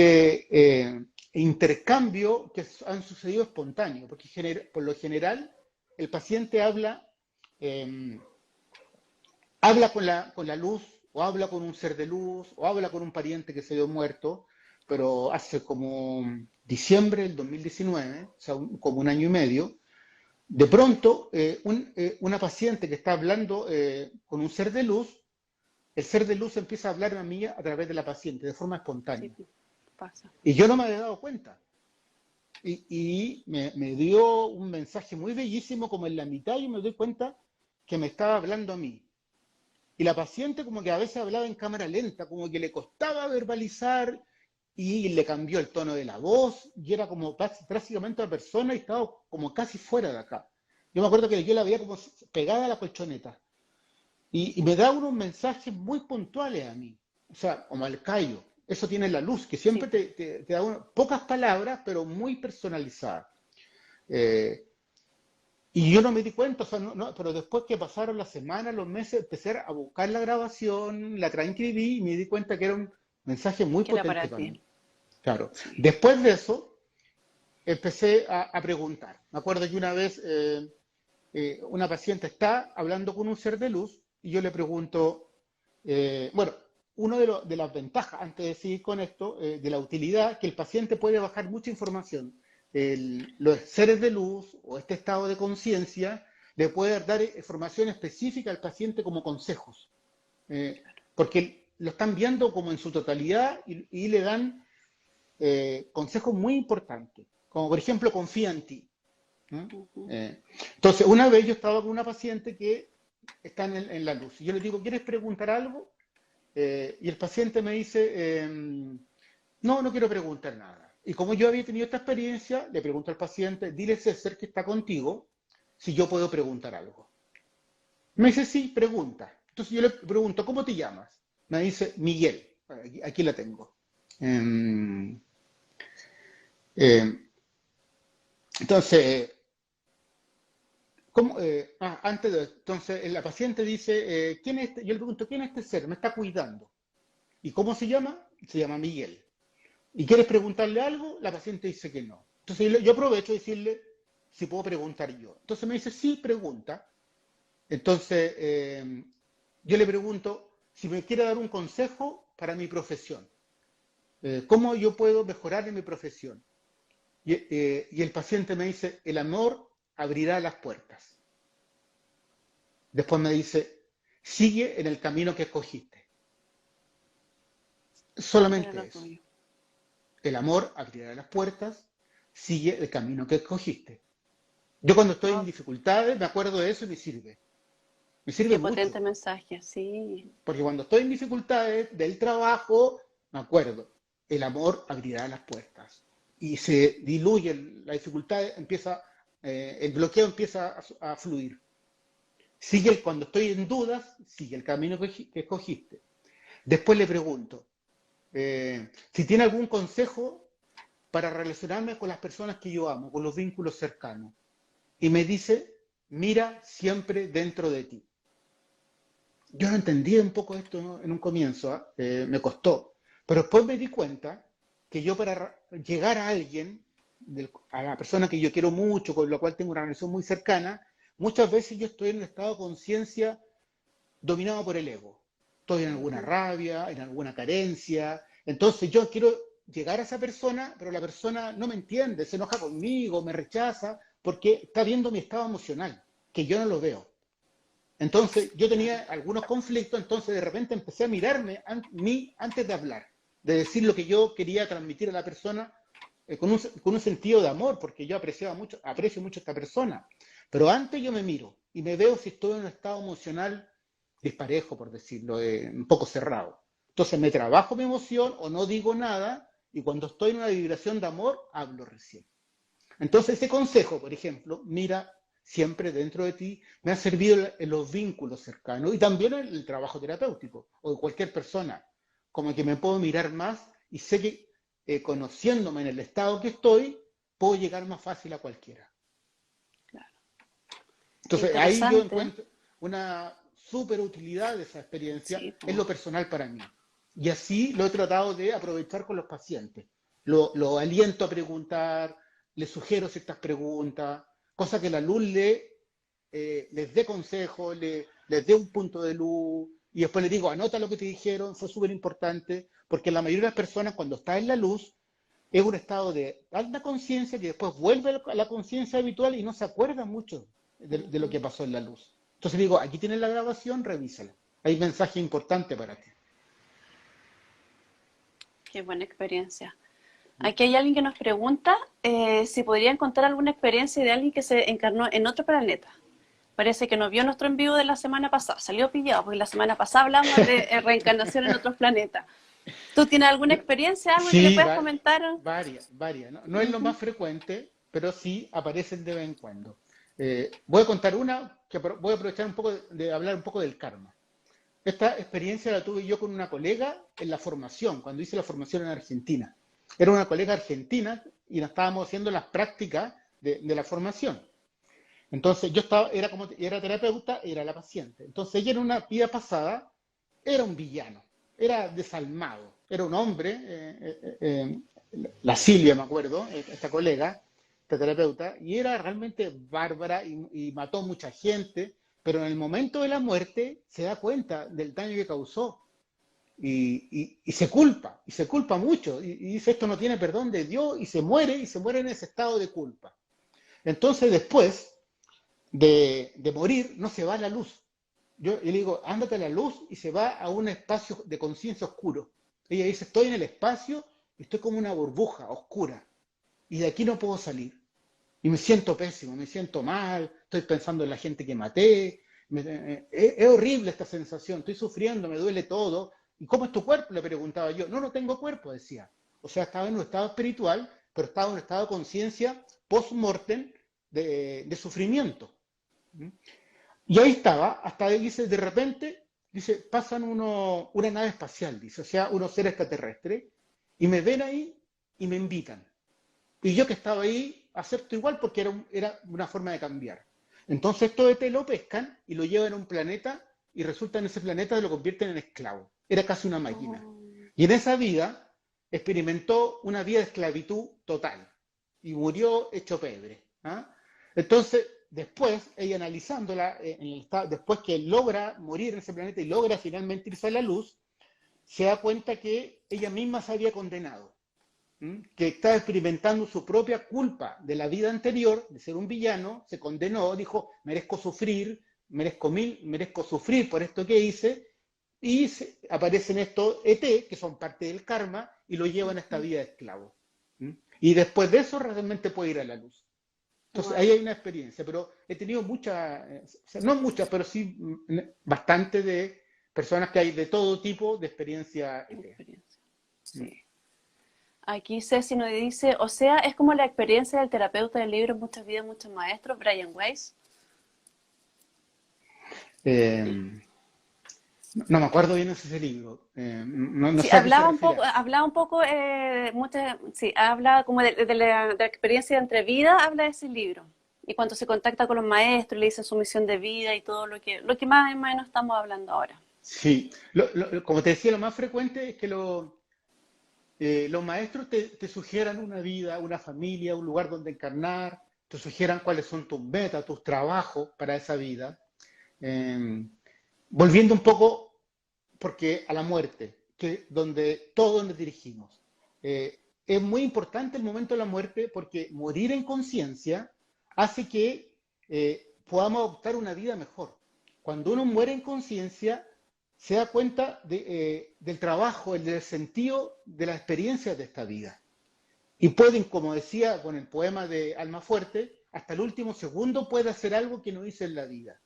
intercambios que han sucedido espontáneos, porque por lo general el paciente eh, habla con la luz, o habla con un ser de luz, o habla con un pariente que se dio muerto, pero hace como diciembre del 2019, o sea, como un año y medio, de pronto una paciente que está hablando con un ser de luz, el ser de luz empieza a hablar a mí a través de la paciente, de forma Sí, espontánea. pues, pasa. Y yo no me había dado cuenta. Me dio un mensaje muy bellísimo, como en la mitad yo me doy cuenta que me estaba hablando a mí. Y la paciente como que a veces hablaba en cámara lenta, como que le costaba verbalizar y le cambió el tono de la voz y era como prácticamente una persona y estaba como casi fuera de acá. Yo me acuerdo que yo la veía como pegada a la colchoneta y me da unos mensajes muy puntuales a mí, o sea, como al callo. Eso tiene la luz, que Sí, siempre pues. te da pocas palabras, pero muy personalizadas. Eh, y yo no me di cuenta, o sea, pero después que pasaron las semanas, los meses, empecé a buscar la grabación, la transcribí y me di cuenta que era un mensaje muy Que era potente para para ti. mí. Claro. Sí. Después de eso, empecé a preguntar. Me acuerdo que una vez una paciente está hablando con un ser de luz y yo le pregunto, bueno, una de las ventajas, antes de seguir con esto, de la utilidad, que el paciente puede bajar mucha información. Los seres de luz o este estado de conciencia le puede dar información específica al paciente como consejos, porque lo están viendo como en su totalidad y le dan consejos muy importantes, como por ejemplo, confía en ti. ¿Mm? Ujú. Entonces, una vez yo estaba con una paciente que está en la luz y yo le digo, ¿quieres preguntar algo? Y el paciente me dice, no, no quiero preguntar nada. Y como yo había tenido esta experiencia, le pregunto al paciente, dile a ese ser que está contigo si yo puedo preguntar algo. Me dice, sí, pregunta. Entonces yo le pregunto, ¿cómo te llamas? Me dice, Miguel. Aquí la tengo. Eh, eh, entonces, antes de, entonces la paciente dice, ¿quién es este? Yo le pregunto, ¿quién es este ser? Me está cuidando. ¿Y cómo se llama? Se llama Miguel. ¿Y quieres preguntarle algo? La paciente dice que no. Entonces yo aprovecho de decirle si puedo preguntar yo. Entonces me dice, sí, pregunta. Entonces yo le pregunto si me quiere dar un consejo para mi profesión. ¿Cómo yo puedo mejorar en mi profesión? Y el paciente me dice, el amor abrirá las puertas. Después me dice, sigue en el camino que escogiste. Era Solamente lo eso. tuyo. El amor abrirá las puertas, sigue el camino que escogiste. Yo cuando estoy en No, dificultades me acuerdo de eso y me sirve. Me sirve qué potente mucho. mensaje, sí. Porque cuando estoy en dificultades del trabajo, me acuerdo, el amor abrirá las puertas. y se diluye, la dificultad empieza, el bloqueo empieza a fluir. Cuando estoy en dudas, sigue el camino que escogiste. Después le pregunto si tiene algún consejo para relacionarme con las personas que yo amo, con los vínculos cercanos. Y me dice, mira siempre dentro de ti. Yo no entendía un poco esto, ¿no?, en un comienzo, me costó. Pero después me di cuenta que yo para llegar a alguien, a la persona que yo quiero mucho, con la cual tengo una relación muy cercana, muchas veces yo estoy en un estado de conciencia dominado por el ego. Estoy en alguna rabia, en alguna carencia. Entonces yo quiero llegar a esa persona, pero la persona no me entiende, se enoja conmigo, me rechaza, porque está viendo mi estado emocional, que yo no lo veo. Entonces yo tenía algunos conflictos, entonces de repente empecé a mirarme antes de hablar, de decir lo que yo quería transmitir a la persona con un sentido de amor, porque yo aprecio mucho a esta persona. Pero antes yo me miro y me veo si estoy en un estado emocional disparejo, por decirlo, un poco cerrado. Entonces me trabajo mi emoción o no digo nada y cuando estoy en una vibración de amor, hablo recién. Entonces ese consejo, por ejemplo, mira siempre dentro de ti, me ha servido en los vínculos cercanos y también en el trabajo terapéutico o de cualquier persona, como que me puedo mirar más y sé que conociéndome en el estado que estoy, puedo llegar más fácil a cualquiera. Claro. Qué Entonces ahí yo interesante. encuentro una súper utilidad de esa experiencia Sí, en po. lo personal para mí. Y así lo he tratado de aprovechar con los pacientes. Lo aliento a preguntar, les sugiero ciertas preguntas, cosa que la luz les dé consejo, les dé un punto de luz, y después les digo, anota lo que te dijeron, fue súper importante, porque la mayoría de las personas cuando está en la luz es un estado de alta conciencia que después vuelve a la conciencia habitual y no se acuerda mucho de lo que pasó en la luz. Entonces digo, aquí tienes la grabación, revísala. Hay mensaje importante para ti. Qué buena experiencia. Aquí hay alguien que nos pregunta si podrían contar alguna experiencia de alguien que se encarnó en otro planeta. Parece que no vio nuestro en vivo de la semana pasada. Salió pillado porque la semana pasada hablamos de reencarnación en otros planetas. ¿Tú tienes alguna experiencia, algo que le Sí, puedas comentar? varias. No, no es lo Ujú. más frecuente, pero sí aparecen de vez en cuando. Voy a contar una que voy a aprovechar un poco de hablar un poco del karma. Esta experiencia la tuve yo con una colega en la formación, cuando hice la formación en Argentina. Era una colega argentina y nos estábamos haciendo las prácticas de la formación. Entonces yo era terapeuta, era la paciente. Entonces ella en una vida pasada era un villano, era desalmado, era un hombre, la Silvia me acuerdo, esta colega, esta terapeuta, y era realmente bárbara y mató mucha gente, pero en el momento de la muerte se da cuenta del daño que causó y se culpa mucho, y dice esto no tiene perdón de Dios y se muere en ese estado de culpa. Entonces después de morir no se va a la luz. Yo le digo, ándate a la luz y se va a un espacio de conciencia oscuro. Ella dice, estoy en el espacio y estoy como una burbuja oscura y de aquí no puedo salir. Y me siento pésimo, me siento mal, estoy pensando en la gente que maté. Es horrible esta sensación, estoy sufriendo, me duele todo. ¿Y cómo es tu cuerpo? Le preguntaba yo. No, no tengo cuerpo, decía. O sea, estaba en un estado espiritual, pero estaba en un estado de conciencia post-mortem de sufrimiento. Y ahí estaba, hasta ahí dice, de repente, dice, pasan una nave espacial, dice, o sea, unos seres extraterrestres, y me ven ahí y me invitan. Y yo que estaba ahí, acepto igual porque era una forma de cambiar. Entonces estos ET lo pescan y lo llevan a un planeta y resulta en ese planeta lo convierten en esclavo. Era casi una máquina. Oh, Y en esa vida experimentó una vida de esclavitud total y murió hecho pebre. ¿Ah? Entonces, después, ella analizándola, después que logra morir en ese planeta y logra finalmente irse a la luz, se da cuenta que ella misma se había condenado, que estaba experimentando su propia culpa de la vida anterior, de ser un villano, se condenó, dijo, merezco sufrir, merezco sufrir por esto que hice, y aparecen estos ET, que son parte del karma, y lo llevan a esta vida de esclavo. Y después de eso realmente puede ir a la luz. Entonces ahí wow, hay una experiencia, pero he tenido muchas, o sea, no muchas, pero sí bastante de personas que hay de todo tipo de experiencia ET. experiencia. Sí. Aquí Ceci nos dice, o sea, es como la experiencia del terapeuta del libro Muchas vidas, muchos maestros, Brian Weiss. Eh, no me acuerdo bien de ese libro. No Sí, sé a qué se refiere. hablaba un poco, sí, habla como de la experiencia entre vida, habla de ese libro. Y cuando se contacta con los maestros, le dicen su misión de vida y todo lo que más o menos estamos hablando ahora. Sí, como te decía, lo más frecuente es que los maestros te sugieran una vida, una familia, un lugar donde encarnar, te sugieran cuáles son tus metas, tus trabajos para esa vida. Eh, Volviendo un poco porque a la muerte, que donde todos nos dirigimos. Es muy importante el momento de la muerte porque morir en conciencia hace que podamos adoptar una vida mejor. Cuando uno muere en conciencia, se da cuenta del trabajo, del sentido de las experiencias de esta vida. Y pueden, como decía con el poema de Alma Fuerte, hasta el último segundo puede hacer algo que no hizo en la vida.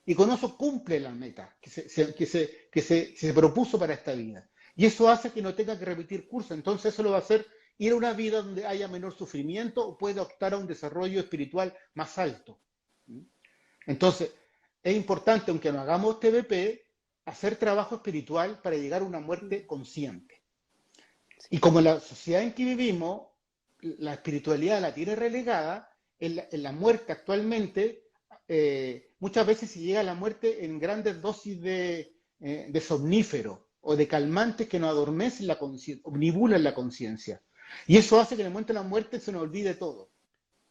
Y con eso cumple la meta que se propuso para esta vida. Y eso hace que no tenga que repetir curso. Entonces eso lo va a hacer ir a una vida donde haya menor sufrimiento o puede optar a un desarrollo espiritual más alto. Entonces, es importante, aunque no hagamos TBP, hacer trabajo espiritual para llegar a una muerte consciente. Y Sí. como la sociedad en que vivimos, la espiritualidad la tiene relegada, en la muerte actualmente, muchas veces se llega a la muerte en grandes dosis de somníferos o de calmantes que nos adormecen la conciencia, omnibulan la conciencia. Y eso hace que en el momento de la muerte se nos olvide todo.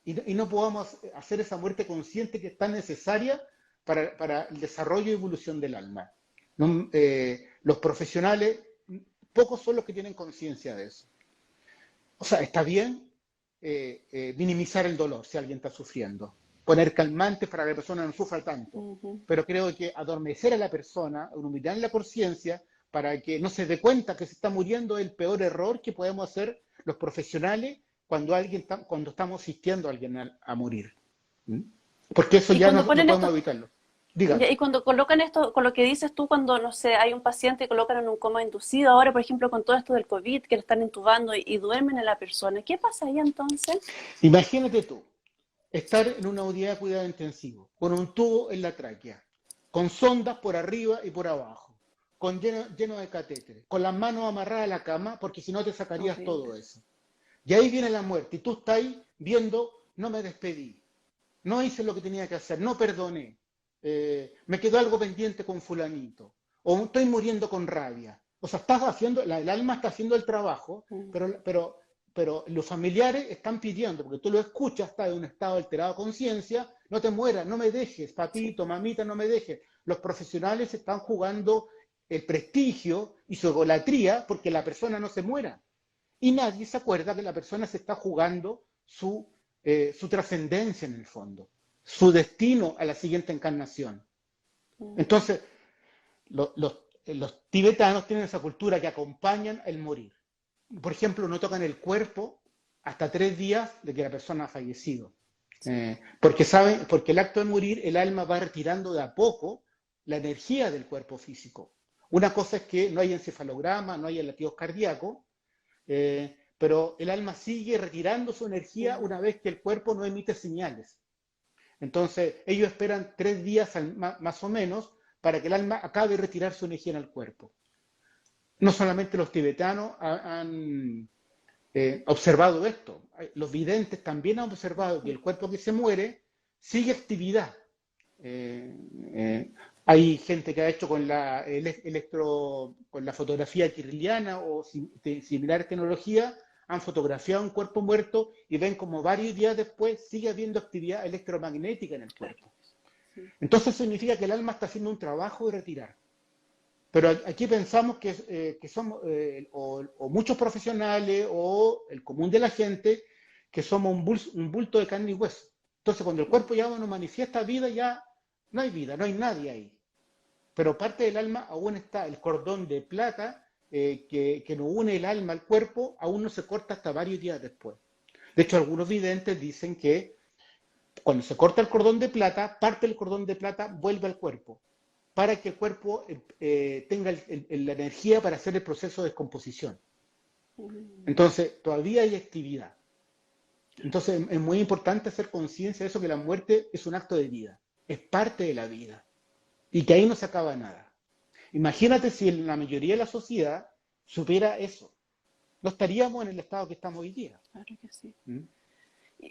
Y no podamos hacer esa muerte consciente que es tan necesaria para el desarrollo y evolución del alma. No, los profesionales, pocos son los que tienen conciencia de eso. O sea, está bien minimizar el dolor si alguien está sufriendo, poner calmantes para que la persona no sufra tanto, Ujú. pero creo que adormecer a la persona, humillar la conciencia para que no se dé cuenta que se está muriendo es el peor error que podemos hacer los profesionales cuando estamos asistiendo a alguien a morir. ¿Mm? Porque eso Y ya cuando no ponen podemos esto, evitarlo. Diga. y cuando colocan esto, con lo que dices tú, cuando, no sé, hay un paciente que colocan en un coma inducido, ahora, por ejemplo, con todo esto del COVID, que le están intubando y duermen a la persona, ¿qué pasa ahí entonces? Imagínate tú, estar en una unidad de cuidado intensivo, con un tubo en la tráquea, con sondas por arriba y por abajo, lleno de catéteres, con las manos amarradas a la cama, porque si no te sacarías todo Horrible. eso. Y ahí viene la muerte, y tú estás ahí viendo, no me despedí, no hice lo que tenía que hacer, no perdoné, me quedó algo pendiente con fulanito, o estoy muriendo con rabia. O sea, el alma está haciendo el trabajo, Mm. pero los familiares están pidiendo, porque tú lo escuchas, está en un estado alterado de conciencia, no te mueras, no me dejes, Sí. papito, mamita, no me dejes. Los profesionales están jugando el prestigio y su egolatría porque la persona no se muera. Y nadie se acuerda que la persona se está jugando su trascendencia en el fondo, su destino a la siguiente encarnación. Mm. Entonces, los tibetanos tienen esa cultura que acompañan el morir. Por ejemplo, no tocan el cuerpo hasta 3 días de que la persona ha fallecido. Sí. Porque el acto de morir, el alma va retirando de a poco la energía del cuerpo físico. Una cosa es que no hay encefalograma, no hay latidos cardíacos, pero el alma sigue retirando su energía Mm. una vez que el cuerpo no emite señales. Entonces, ellos esperan 3 días más o menos para que el alma acabe de retirar su energía en el cuerpo. No solamente los tibetanos han observado esto, los videntes también han observado que el cuerpo que se muere sigue actividad. Eh, eh, Hay gente que ha hecho con la fotografía kirliana o similares tecnologías, han fotografiado un cuerpo muerto y ven como varios días después sigue habiendo actividad electromagnética en el Claro. cuerpo. Sí. Entonces significa que el alma está haciendo un trabajo de retirar. Pero aquí pensamos que somos, o muchos profesionales, o el común de la gente, que somos un bulto de carne y hueso. Entonces, cuando el Mm. cuerpo ya no manifiesta vida, ya no hay vida, no hay nadie ahí. Pero parte del alma aún está, el cordón de plata que nos une el alma al cuerpo, aún no se corta hasta varios días después. De hecho, algunos videntes dicen que cuando se corta el cordón de plata, parte del cordón de plata vuelve al cuerpo, para que el cuerpo tenga la energía para hacer el proceso de descomposición. Mm, Entonces, todavía hay actividad. Entonces, es muy importante hacer conciencia de eso, que la muerte es un acto de vida, es parte de la vida y que ahí no se acaba nada. Imagínate si la mayoría de la sociedad supiera eso. No estaríamos en el estado que estamos hoy día. claro que sí. ¿Mm?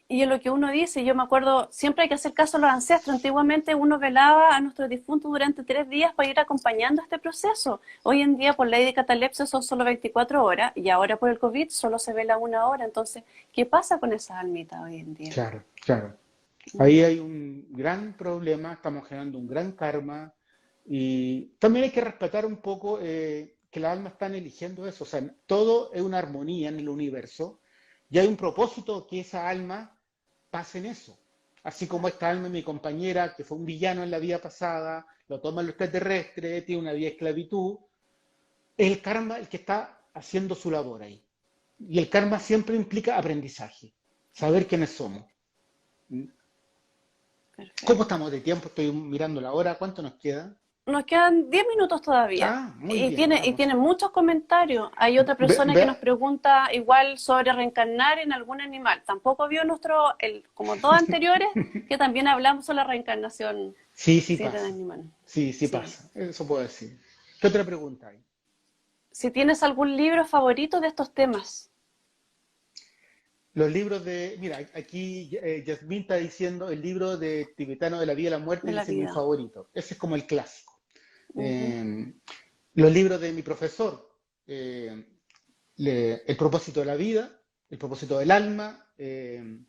Y en lo que uno dice, yo me acuerdo, siempre hay que hacer caso a los ancestros. Antiguamente uno velaba a nuestros difuntos durante 3 días para ir acompañando este proceso. Hoy en día, por ley de catalepsia, son solo 24 horas y ahora por el COVID solo se vela 1 hora. Entonces, ¿qué pasa con esas almitas hoy en día? Claro, claro. Mm, Ahí hay un gran problema, estamos generando un gran karma y también hay que respetar un poco que las almas están eligiendo eso. O sea, todo es una armonía en el universo y hay un propósito que esa alma pase en eso. Así como claro, esta alma, mi compañera, que fue un villano en la vida pasada, lo toman los extraterrestres, tiene una vida de esclavitud, es el karma el que está haciendo su labor ahí. Y el karma siempre implica aprendizaje, saber quiénes somos. ¿Cómo perfecto. estamos de tiempo? Estoy mirando la hora. ¿Cuánto nos queda? Nos quedan 10 minutos todavía. Ah, muy Y bien, y vamos. tiene muchos comentarios. Hay otra Ve- persona que nos ve- pregunta igual sobre reencarnar en algún animal. Tampoco vio como dos anteriores, que también hablamos sobre la reencarnación Sí, sí si era de pasa. animal. Sí, sí Sí. pasa. Eso puedo decir. ¿Qué otra pregunta hay? Si tienes algún libro favorito de estos temas. Los libros de... Mira, aquí Yasmín está diciendo el libro de Tibetano de la vida y la muerte, De la dice mi vida. favorito. Ese es como el clásico. Ujú. Eh, los libros de mi profesor, eh, El propósito de la vida, El propósito del alma, El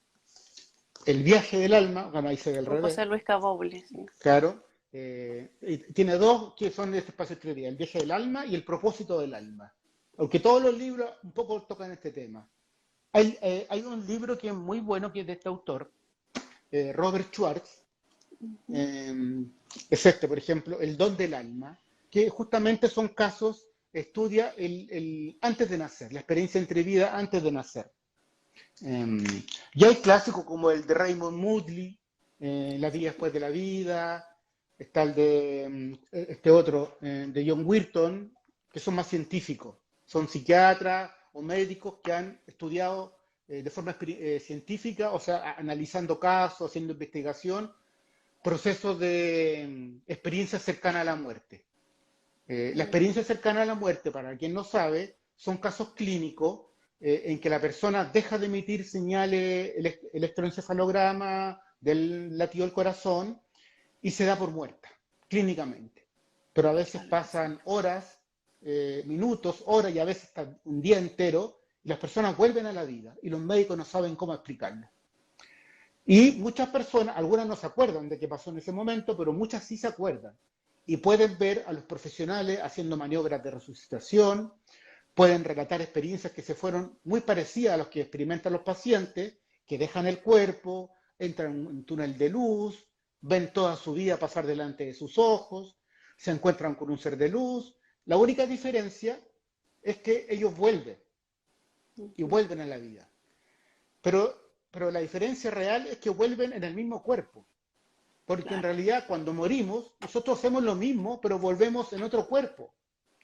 viaje del alma, bueno, ahí se ve al Con revés. José Luis Cabobli. Sí. Claro. Y tiene dos que son de este espacio exterior, el viaje del alma y el propósito del alma. Aunque todos los libros un poco tocan este tema. Hay un libro que es muy bueno, que es de este autor, Robert Schwartz. Ujú. eh, es este, por ejemplo, El don del alma, que justamente son casos, estudia antes de nacer, la experiencia entre vida antes de nacer. Eh, y hay clásicos como el de Raymond Moodley, La vida después de la vida, está el de este otro, de John Wilton, que son más científicos, son psiquiatras o médicos que han estudiado de forma científica, o sea, analizando casos, haciendo investigación, procesos de experiencia cercana a la muerte. La Mm, experiencia cercana a la muerte, para quien no sabe, son casos clínicos en que la persona deja de emitir señales, el electroencefalograma del latido del corazón y se da por muerta, clínicamente. Pero a veces claro que sí. pasan horas, minutos, horas y a veces hasta un día entero y las personas vuelven a la vida y los médicos no saben cómo explicarlo. Y muchas personas, algunas no se acuerdan de qué pasó en ese momento, pero muchas sí se acuerdan. Y pueden ver a los profesionales haciendo maniobras de resucitación, pueden relatar experiencias que se fueron muy parecidas a las que experimentan los pacientes, que dejan el cuerpo, entran en un túnel de luz, ven toda su vida pasar delante de sus ojos, se encuentran con un ser de luz. La única diferencia es que ellos vuelven y Ujú. vuelven a la vida. Pero la diferencia real es que vuelven en el mismo cuerpo. Porque en Claro, realidad cuando morimos, nosotros hacemos lo mismo, pero volvemos en otro cuerpo.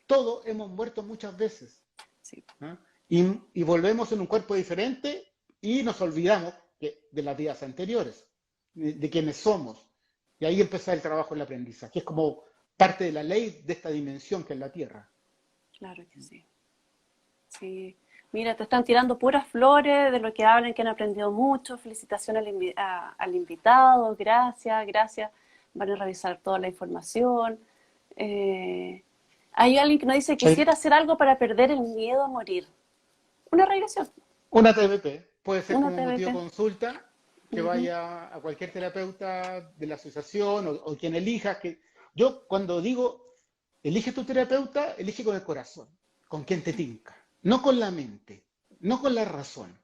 Todos hemos muerto muchas veces. sí. ¿Ah? Y volvemos en un cuerpo diferente y nos olvidamos de las vidas anteriores, de quienes somos. Y ahí empieza el trabajo en la aprendizaje, que es como parte de la ley de esta dimensión que es la Tierra. Claro que sí. Sí. Mira, te están tirando puras flores de lo que hablan, que han aprendido mucho. Felicitaciones al invitado, gracias, gracias. Van a revisar toda la información. Eh, Hay alguien que nos dice, Hay quisiera hacer algo para perder el miedo a morir. Una regresión, una TBP, puede ser una como motivo de TBP. consulta, que Ujú. vaya a cualquier terapeuta de la asociación o quien elija. Yo cuando digo, elige tu terapeuta, elige con el corazón, con quien te tinca, no con la mente, no con la razón.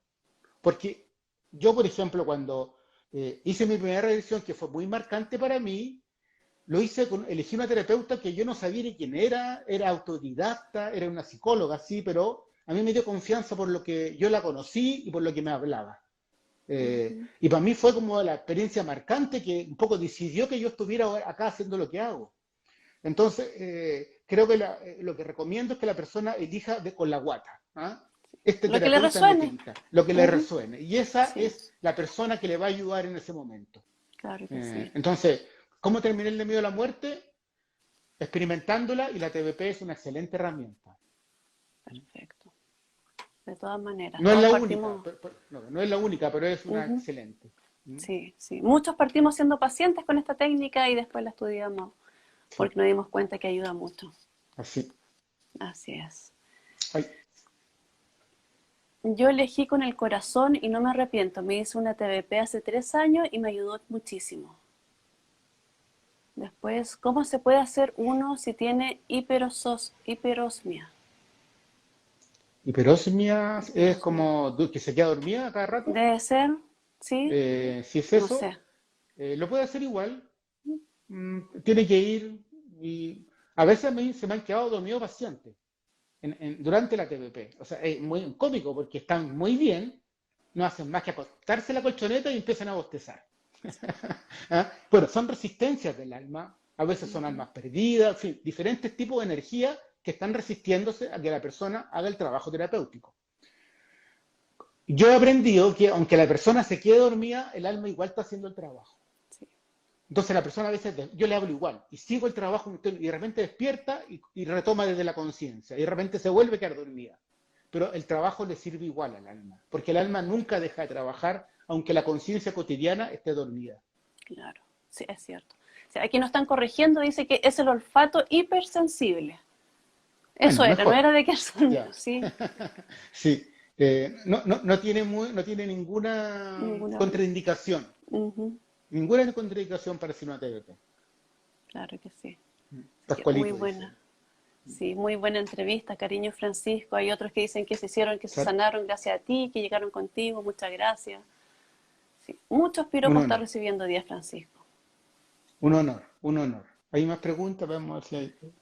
Porque yo, por ejemplo, cuando hice mi primera regresión, que fue muy marcante para mí, elegí una terapeuta que yo no sabía ni quién era autodidacta, era una psicóloga, sí, pero a mí me dio confianza por lo que yo la conocí y por lo que me hablaba. Ujú. Y para mí fue como la experiencia marcante que un poco decidió que yo estuviera acá haciendo lo que hago. Entonces, creo que lo que recomiendo es que la persona elija con la guata. ¿Ah? este Lo que le terapeuta me resuene. tinca, lo que le Ujú. resuene. Y esa Sí, es la persona que le va a ayudar en ese momento. claro que sí. Entonces, ¿cómo terminar el miedo a la muerte? Experimentándola, y la TBP es una excelente herramienta. Perfecto. De todas maneras, No es todos la única, partimos. no es la única, pero es una Ujú. excelente. ¿Mm? Sí, sí. Muchos partimos siendo pacientes con esta técnica y después la estudiamos Sí, porque nos dimos cuenta que ayuda mucho. así. Así es. Ay, Yo elegí con el corazón y no me arrepiento. Me hice una TBP hace 3 años y me ayudó muchísimo. Después, ¿cómo se puede hacer uno si tiene hiperosmia? hiperosmia es Hiperosmia. como que se queda dormida a cada rato. Debe ser, ¿sí? Si es No eso, sé. lo puede hacer igual. Tiene que ir y a veces se me han quedado dormidos pacientes durante la TPP. O sea, es muy cómico porque están muy bien, no hacen más que acostarse en la colchoneta y empiezan a bostezar. ¿Ah? Bueno, son resistencias del alma, a veces son almas perdidas, en fin, diferentes tipos de energía que están resistiéndose a que la persona haga el trabajo terapéutico. Yo he aprendido que aunque la persona se quede dormida, el alma igual está haciendo el trabajo. Sí, Entonces la persona a veces, yo le hablo igual y sigo el trabajo y de repente despierta y retoma desde la conciencia y de repente se vuelve a quedar dormida. Pero el trabajo le sirve igual al alma, porque el alma nunca deja de trabajar aunque la conciencia cotidiana esté dormida. claro. Sí, es cierto. O sea, aquí nos están corrigiendo, dice que es el olfato hipersensible. Bueno, Eso era, no mejor. era de que el sonido, Ya. sí. Sí. No tiene no tiene ninguna Ninguna. contraindicación. Ujú, Ninguna contraindicación para hacer una TBT. claro que sí. Sí, muy Pascualito dice. buena. Sí, muy buena entrevista, cariño Francisco. Hay otros que dicen que se hicieron, que se Sal- sanaron gracias a ti, que llegaron contigo. Muchas gracias. Sí, muchos Un piropos está honor. recibiendo Díaz Francisco. Un honor. Un honor. ¿Hay más preguntas? Vamos a ver si hay.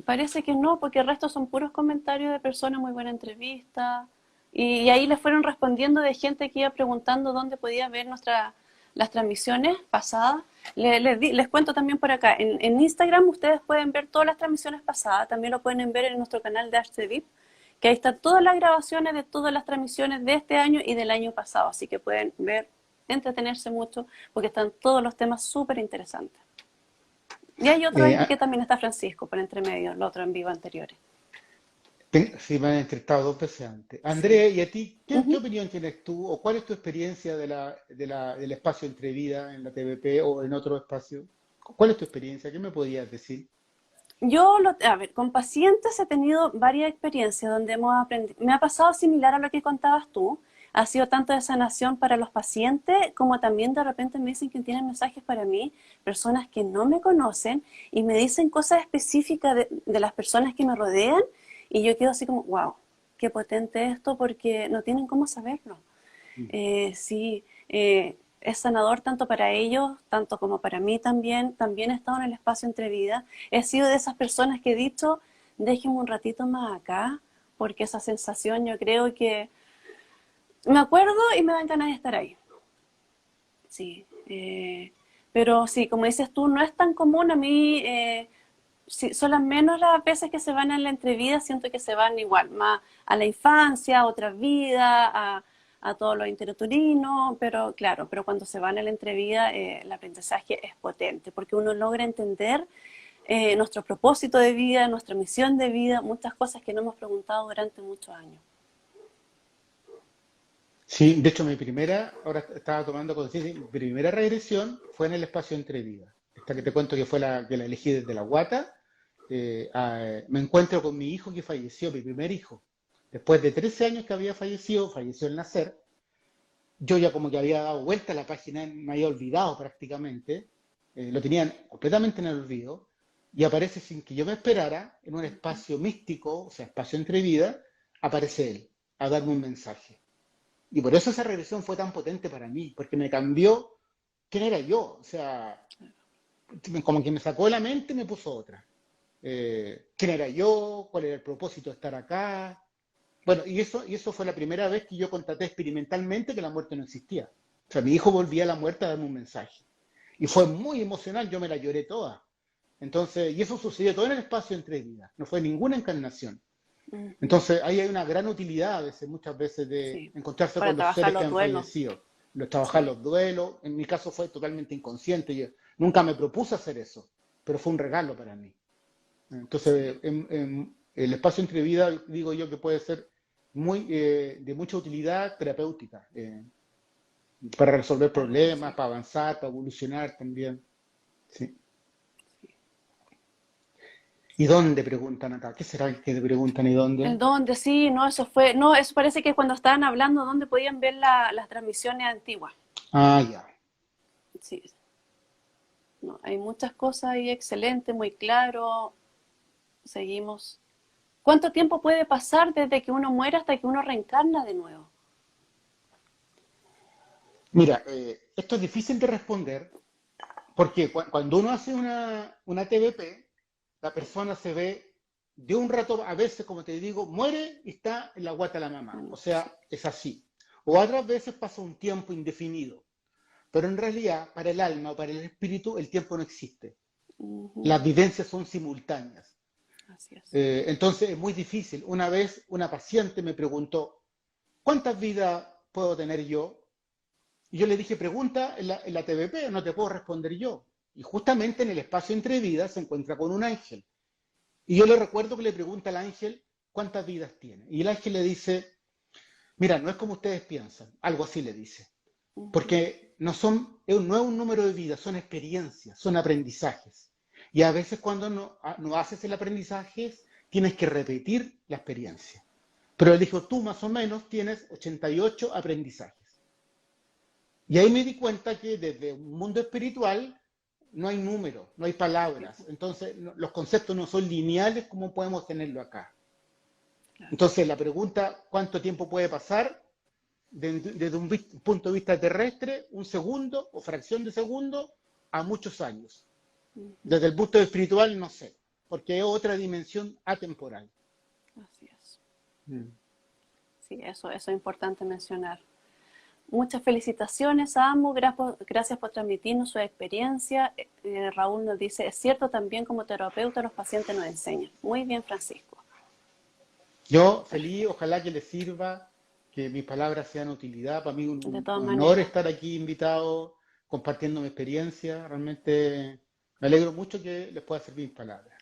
Parece que no, porque el resto son puros comentarios de personas, muy buena entrevista. Y ahí les fueron respondiendo de gente que iba preguntando dónde podía ver las transmisiones pasadas. Les cuento también por acá, en Instagram ustedes pueden ver todas las transmisiones pasadas, también lo pueden ver en nuestro canal de HTVIP, que ahí están todas las grabaciones de todas las transmisiones de este año y del año pasado, así que pueden ver, entretenerse mucho, porque están todos los temas súper interesantes. Y hay otro Eh, ahí que también está Francisco, por entre medio, el otro en vivo anteriores. Sí, me han entrevistado dos veces antes. Sí. André, ¿y a ti qué Ujú. opinión tienes tú o cuál es tu experiencia del espacio entre vida en la TVP o en otro espacio? ¿Cuál es tu experiencia? ¿Qué me podrías decir? A ver, con pacientes he tenido varias experiencias donde hemos aprendido. Me ha pasado similar a lo que contabas tú. Ha sido tanto de sanación para los pacientes como también de repente me dicen que tienen mensajes para mí, personas que no me conocen y me dicen cosas específicas de las personas que me rodean y yo quedo así como, wow, qué potente esto porque no tienen cómo saberlo. Sí, es sanador tanto para ellos, tanto como para mí también. También he estado en el espacio entre vidas. He sido de esas personas que he dicho, déjenme un ratito más acá, porque esa sensación yo creo que me acuerdo y me dan ganas de estar ahí. Sí, pero sí, como dices tú, no es tan común a mí. Sí, son las menos las veces que se van a la entrevida, siento que se van igual, más a la infancia, a otras vidas, a todo lo interturino, pero claro, pero cuando se van a la entrevida el aprendizaje es potente, porque uno logra entender nuestro propósito de vida, nuestra misión de vida, muchas cosas que no hemos preguntado durante muchos años. Sí, de hecho ahora estaba tomando conciencia, mi primera regresión fue en el espacio entre vida. Esta que te cuento que fue la que la elegí desde la guata. Me encuentro con mi hijo que falleció, mi primer hijo. Después de 13 años que había fallecido, falleció al nacer. Yo ya como que había dado vuelta a la página, me había olvidado prácticamente, lo tenían completamente en el olvido, y aparece sin que yo me esperara, en un espacio místico, o sea, espacio entre vida, aparece él, a darme un mensaje. Y por eso esa regresión fue tan potente para mí, porque me cambió quién era yo, o sea, como que me sacó de la mente y me puso otra. ¿Quién era yo? ¿Cuál era el propósito de estar acá? Bueno, y eso fue la primera vez que yo constaté experimentalmente que la muerte no existía. O sea, mi hijo volvía a la muerte a darme un mensaje. Y fue muy emocional, yo me la lloré toda. Entonces, y eso sucedió todo en el espacio entre vidas, no fue ninguna encarnación. Ujú. Entonces, ahí hay una gran utilidad muchas veces de Sí, encontrarse para con los trabajar seres que los han duelos. fallecido, trabajar Sí. los duelos. En mi caso fue totalmente inconsciente. Yo nunca me propuse hacer eso, pero fue un regalo para mí. Entonces, Sí, el espacio entre vidas, digo yo que puede ser de mucha utilidad terapéutica, para resolver claro que problemas, sí. para avanzar, para evolucionar también. Sí. ¿Y dónde preguntan acá? ¿Qué será el que te preguntan y El dónde? dónde, sí, no, eso fue, no, eso parece que cuando estaban hablando, dónde podían ver las transmisiones antiguas. Ah, ya. Sí, no, hay muchas cosas ahí excelentes, muy claro. Seguimos. ¿Cuánto tiempo puede pasar desde que uno muere hasta que uno reencarna de nuevo? Mira, esto es difícil de responder porque cuando uno hace una TBP, la persona se ve de un rato, a veces, como te digo, muere y está en la guata de la mamá. O Bueno, sí. sea, es así. O otras veces pasa un tiempo indefinido. Pero en realidad, para el alma o para el espíritu, el tiempo no existe. Ujú, Las vivencias son simultáneas. así es. Entonces es muy difícil. Una vez una paciente me preguntó, ¿cuántas vidas puedo tener yo? Y yo le dije, pregunta en la TVP, no te puedo responder yo. Y justamente en el espacio entre vidas se encuentra con un ángel. Y yo le recuerdo que le pregunta al ángel, ¿cuántas vidas tiene? Y el ángel le dice, mira, no es como ustedes piensan. Algo así le dice. Ujú, Porque no es un número de vidas, son experiencias, son aprendizajes. Y a veces cuando no haces el aprendizaje, tienes que repetir la experiencia. Pero él dijo, tú más o menos tienes 88 aprendizajes. Y ahí me di cuenta que desde un mundo espiritual no hay números, no hay palabras. Entonces los conceptos no son lineales como podemos tenerlo acá. claro. Entonces la pregunta, ¿cuánto tiempo puede pasar? Desde un punto de vista terrestre, un segundo o fracción de segundo a muchos años. Ujú, Desde el punto espiritual, no sé, porque es otra dimensión atemporal. así es. Mm. Sí, eso es importante mencionar. Muchas felicitaciones a ambos, gracias por transmitirnos su experiencia. Raúl nos dice, es cierto también como terapeuta los pacientes nos enseñan. Muy bien, Francisco. Yo feliz, Perfecto. ojalá que les sirva, que mis palabras sean de utilidad. Para mí De un todas honor maneras. estar aquí invitado, compartiendo mi experiencia. Realmente me alegro mucho que les pueda servir mis palabras.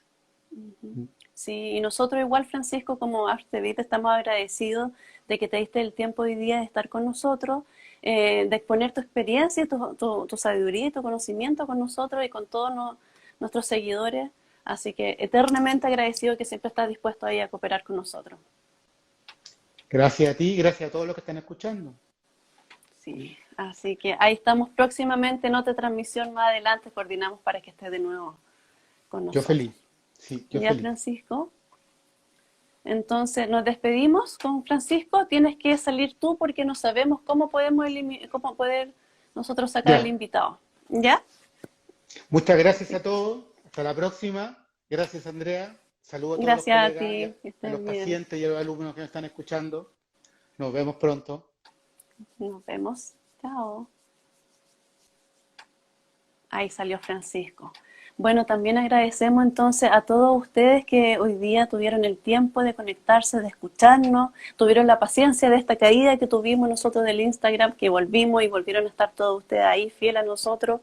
Ujú. Mm. Sí, y nosotros igual, Francisco, como Artevita, estamos agradecidos de que te diste el tiempo hoy día de estar con nosotros, de exponer tu experiencia, tu sabiduría y tu conocimiento con nosotros y con todos nuestros seguidores. Así que eternamente agradecido que siempre estás dispuesto ahí a cooperar con nosotros. Gracias a ti, gracias a todos los que están escuchando. Sí, así que ahí estamos próximamente en otra transmisión más adelante, coordinamos para que estés de nuevo con Yo nosotros. feliz, sí, yo Ya, feliz. Francisco. Entonces nos despedimos con Francisco. Tienes que salir tú porque no sabemos cómo poder nosotros sacar al Ya, invitado. ¿Ya? muchas gracias a Perfecto. todos. Hasta la próxima. Gracias, Andrea. Saludo a todos los Gracias a colegas y ti. Que a los estés bien. pacientes y a los alumnos que nos están escuchando. Nos vemos pronto. Nos vemos. Chao. Ahí salió Francisco. Bueno, también agradecemos entonces a todos ustedes que hoy día tuvieron el tiempo de conectarse, de escucharnos, tuvieron la paciencia de esta caída que tuvimos nosotros del Instagram, que volvimos y volvieron a estar todos ustedes ahí fieles a nosotros.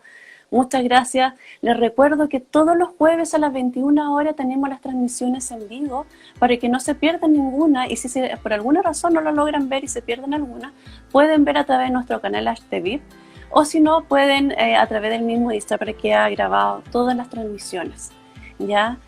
Muchas gracias. Les recuerdo que todos los jueves a las 21 horas tenemos las transmisiones en vivo para que no se pierdan ninguna y si por alguna razón no lo logran ver y se pierden alguna, pueden ver a través de nuestro canal HTV o si no, pueden a través del mismo Instagram que ha grabado todas las transmisiones. ¿Ya?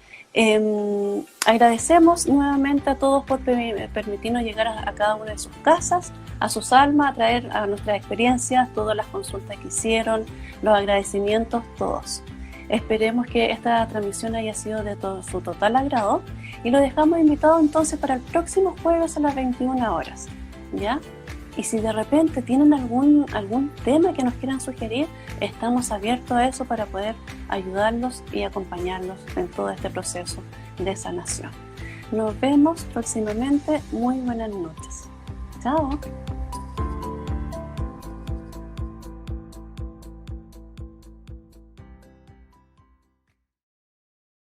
Agradecemos nuevamente a todos por permitirnos llegar a cada una de sus casas, a sus almas, a traer a nuestras experiencias, todas las consultas que hicieron, los agradecimientos, todos. Esperemos que esta transmisión haya sido de todo su total agrado y lo dejamos invitado entonces para el próximo jueves a las 21 horas. ¿Ya? Y si de repente tienen algún tema que nos quieran sugerir, estamos abiertos a eso para poder ayudarlos y acompañarlos en todo este proceso de sanación. Nos vemos próximamente. Muy buenas noches. Chao.